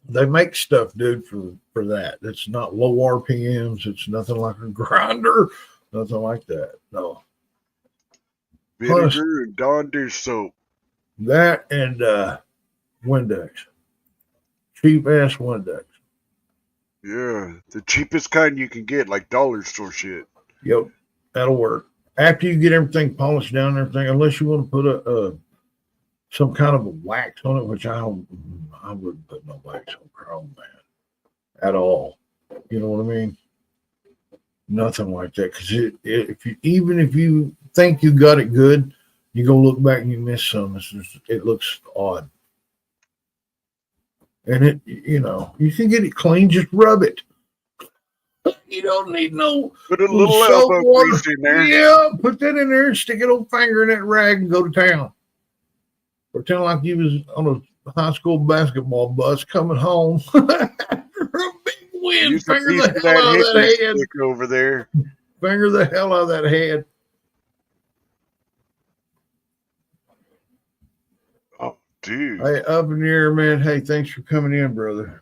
Speaker 2: They make stuff, dude, for that. It's not low RPMs. It's nothing like a grinder. Nothing like that. No.
Speaker 3: Vinegar and Dawn dish soap.
Speaker 2: That and Windex. Cheap ass Windex.
Speaker 3: Yeah, the cheapest kind you can get, like dollar store shit.
Speaker 2: Yep, that'll work. After you get everything polished down and everything, unless you want to put a some kind of a wax on it, which I wouldn't put no wax on chrome, man, at all. You know what I mean? Nothing like that. Because if you think you got it good, you go look back and you miss some. It looks odd. And you can get it clean, just rub it. You don't need no
Speaker 3: put a little
Speaker 2: soap
Speaker 3: elbow
Speaker 2: water
Speaker 3: grease in there.
Speaker 2: Yeah, put that in there and stick an old finger in that rag and go to town. Pretend like you was on a high school basketball bus coming home. A big wind,
Speaker 3: Use a
Speaker 2: finger
Speaker 3: piece
Speaker 2: the
Speaker 3: of
Speaker 2: hell out of that head.
Speaker 3: stick over there.
Speaker 2: Finger the hell out of that head.
Speaker 3: Oh, dude.
Speaker 2: Hey, up in the air, man. Hey, thanks for coming in, brother.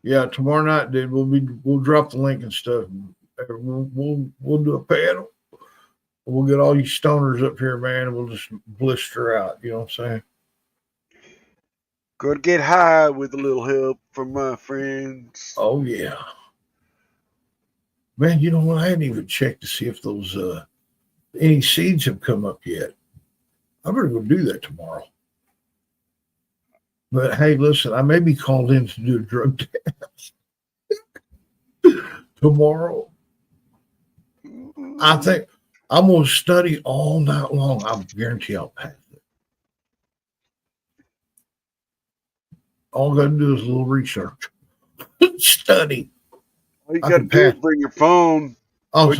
Speaker 2: Yeah, tomorrow night, dude. We'll drop the link and stuff. We'll do a panel. We'll get all you stoners up here, man, and we'll just blister out. You know what I'm saying?
Speaker 3: Gonna get high with a little help from my friends.
Speaker 2: Oh yeah, man. You know what? I hadn't even checked to see if those any seeds have come up yet. I better go do that tomorrow. But hey, listen, I may be called in to do a drug test tomorrow. I think I'm going to study all night long. I guarantee I'll pass it. All I got to do is a little research, study.
Speaker 3: All you got to do is bring your phone.
Speaker 2: But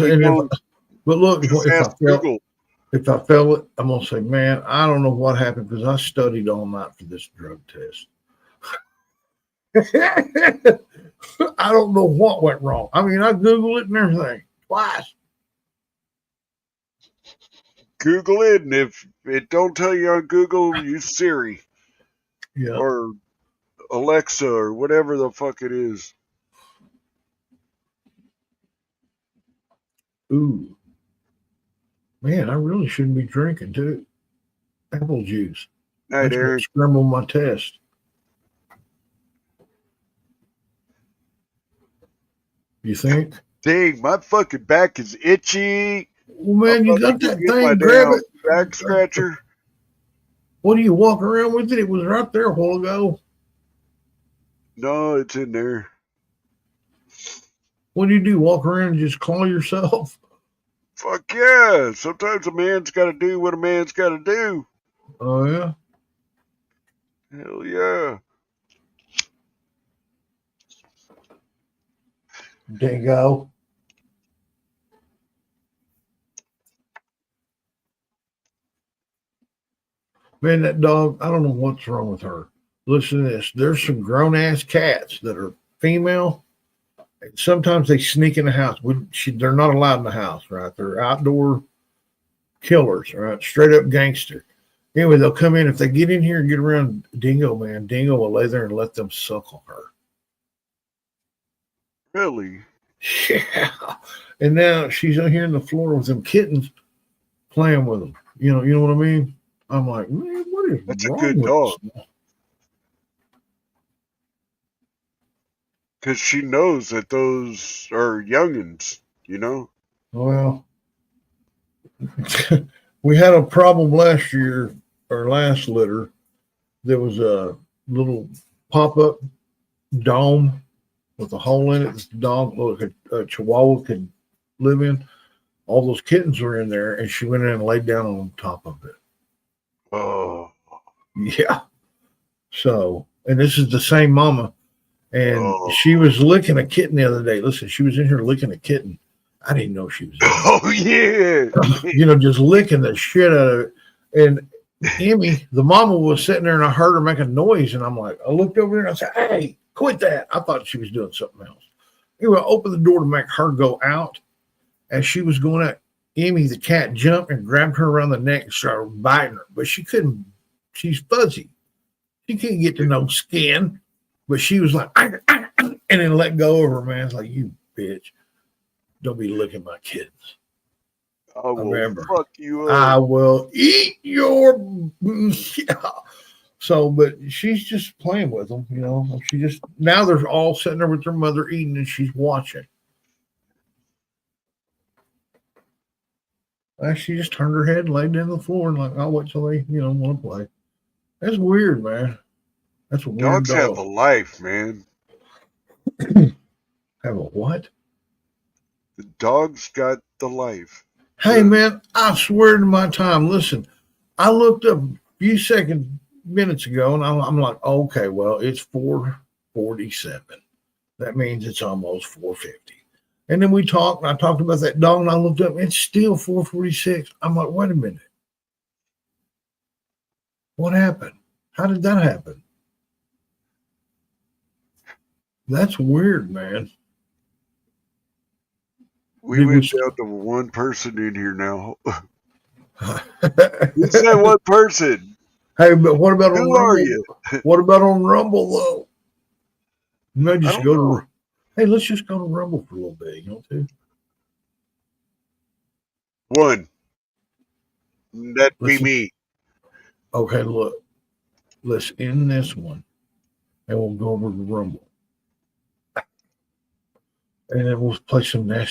Speaker 2: look, if I fail it, I'm going to say, man, I don't know what happened because I studied all night for this drug test. I don't know what went wrong. I mean, I Googled it and everything twice.
Speaker 3: Google it, and if it don't tell you on Google, use Siri.
Speaker 2: Yeah.
Speaker 3: Or Alexa or whatever the fuck it is.
Speaker 2: Ooh. Man, I really shouldn't be drinking too. Apple juice.
Speaker 3: Night, Aaron.
Speaker 2: Scramble my test. You think?
Speaker 3: Dang, my fucking back is itchy.
Speaker 2: Well, man, you got that thing, grab it.
Speaker 3: Back scratcher.
Speaker 2: What do you walk around with it? It was right there a while ago.
Speaker 3: No, it's in there.
Speaker 2: What do you do? Walk around and just claw yourself?
Speaker 3: Fuck yeah. Sometimes a man's got to do what a man's got to do.
Speaker 2: Oh, yeah?
Speaker 3: Hell yeah.
Speaker 2: Dingo. Man, that dog, I don't know what's wrong with her. Listen to this. There's some grown-ass cats that are female. Sometimes they sneak in the house. They're not allowed in the house, right? They're outdoor killers, right? Straight up gangster. Anyway, they'll come in. If they get in here and get around Dingo, man, Dingo will lay there and let them suckle her.
Speaker 3: Really?
Speaker 2: Yeah. And now she's out here on the floor with them kittens playing with them. You know what I mean? I'm like, man, what is
Speaker 3: That's
Speaker 2: wrong
Speaker 3: a good
Speaker 2: with
Speaker 3: dog.
Speaker 2: this?
Speaker 3: Because she knows that those are youngins, you know?
Speaker 2: Well, we had a problem last year, or last litter. There was a little pop-up dome with a hole in it. This dog, like a Chihuahua, could live in. All those kittens were in there, and she went in and laid down on top of it.
Speaker 3: Oh.
Speaker 2: Yeah. So, and this is the same mama. And
Speaker 3: Oh.
Speaker 2: she was licking a kitten the other day. Listen, she was in here licking a kitten. I didn't know she was in there.
Speaker 3: Oh yeah.
Speaker 2: You know, just licking the shit out of it. And Emmy, the mama, was sitting there and I heard her make a noise. And I'm like, I looked over there and I said, hey, quit that. I thought she was doing something else. Anyway, I opened the door to make her go out. As she was going out, Emmy, the cat, jumped and grabbed her around the neck and started biting her. But she couldn't, she's fuzzy. She can't get to no skin. But she was like, and then let go of her, man. It's like, you bitch. Don't be licking my kids.
Speaker 3: I will
Speaker 2: Remember,
Speaker 3: fuck you
Speaker 2: I
Speaker 3: up.
Speaker 2: will eat your. Yeah. So, but she's just playing with them, you know. She just, now they're all sitting there with their mother eating and she's watching. She just turned her head and laid down on the floor and like, I'll wait till they, you know, want to play. That's weird, man. That's a weird
Speaker 3: Dogs
Speaker 2: dog.
Speaker 3: have a life, man.
Speaker 2: Have a what?
Speaker 3: The dog's got the life.
Speaker 2: Hey, man, I swear to my time. Listen, I looked up a few minutes ago, and I'm like, okay, well, it's 4:47. That means it's almost 4:50. And then we talked, and I talked about that dog, and I looked up, and it's still 4:46. I'm like, wait a minute. What happened? How did that happen? That's weird, man.
Speaker 3: We
Speaker 2: Did
Speaker 3: went
Speaker 2: we-
Speaker 3: down to one person in here now. Who's that one person?
Speaker 2: Hey, but what about on
Speaker 3: Who
Speaker 2: Rumble?
Speaker 3: are you?
Speaker 2: What about on Rumble, though? You may just
Speaker 3: I
Speaker 2: go
Speaker 3: don't know.
Speaker 2: to. Hey, let's just go to Rumble for a little bit, you know, too.
Speaker 3: One. That'd be
Speaker 2: Listen.
Speaker 3: me.
Speaker 2: Okay, look. Let's end this one, and we'll go over to Rumble, and then we'll play some nasty.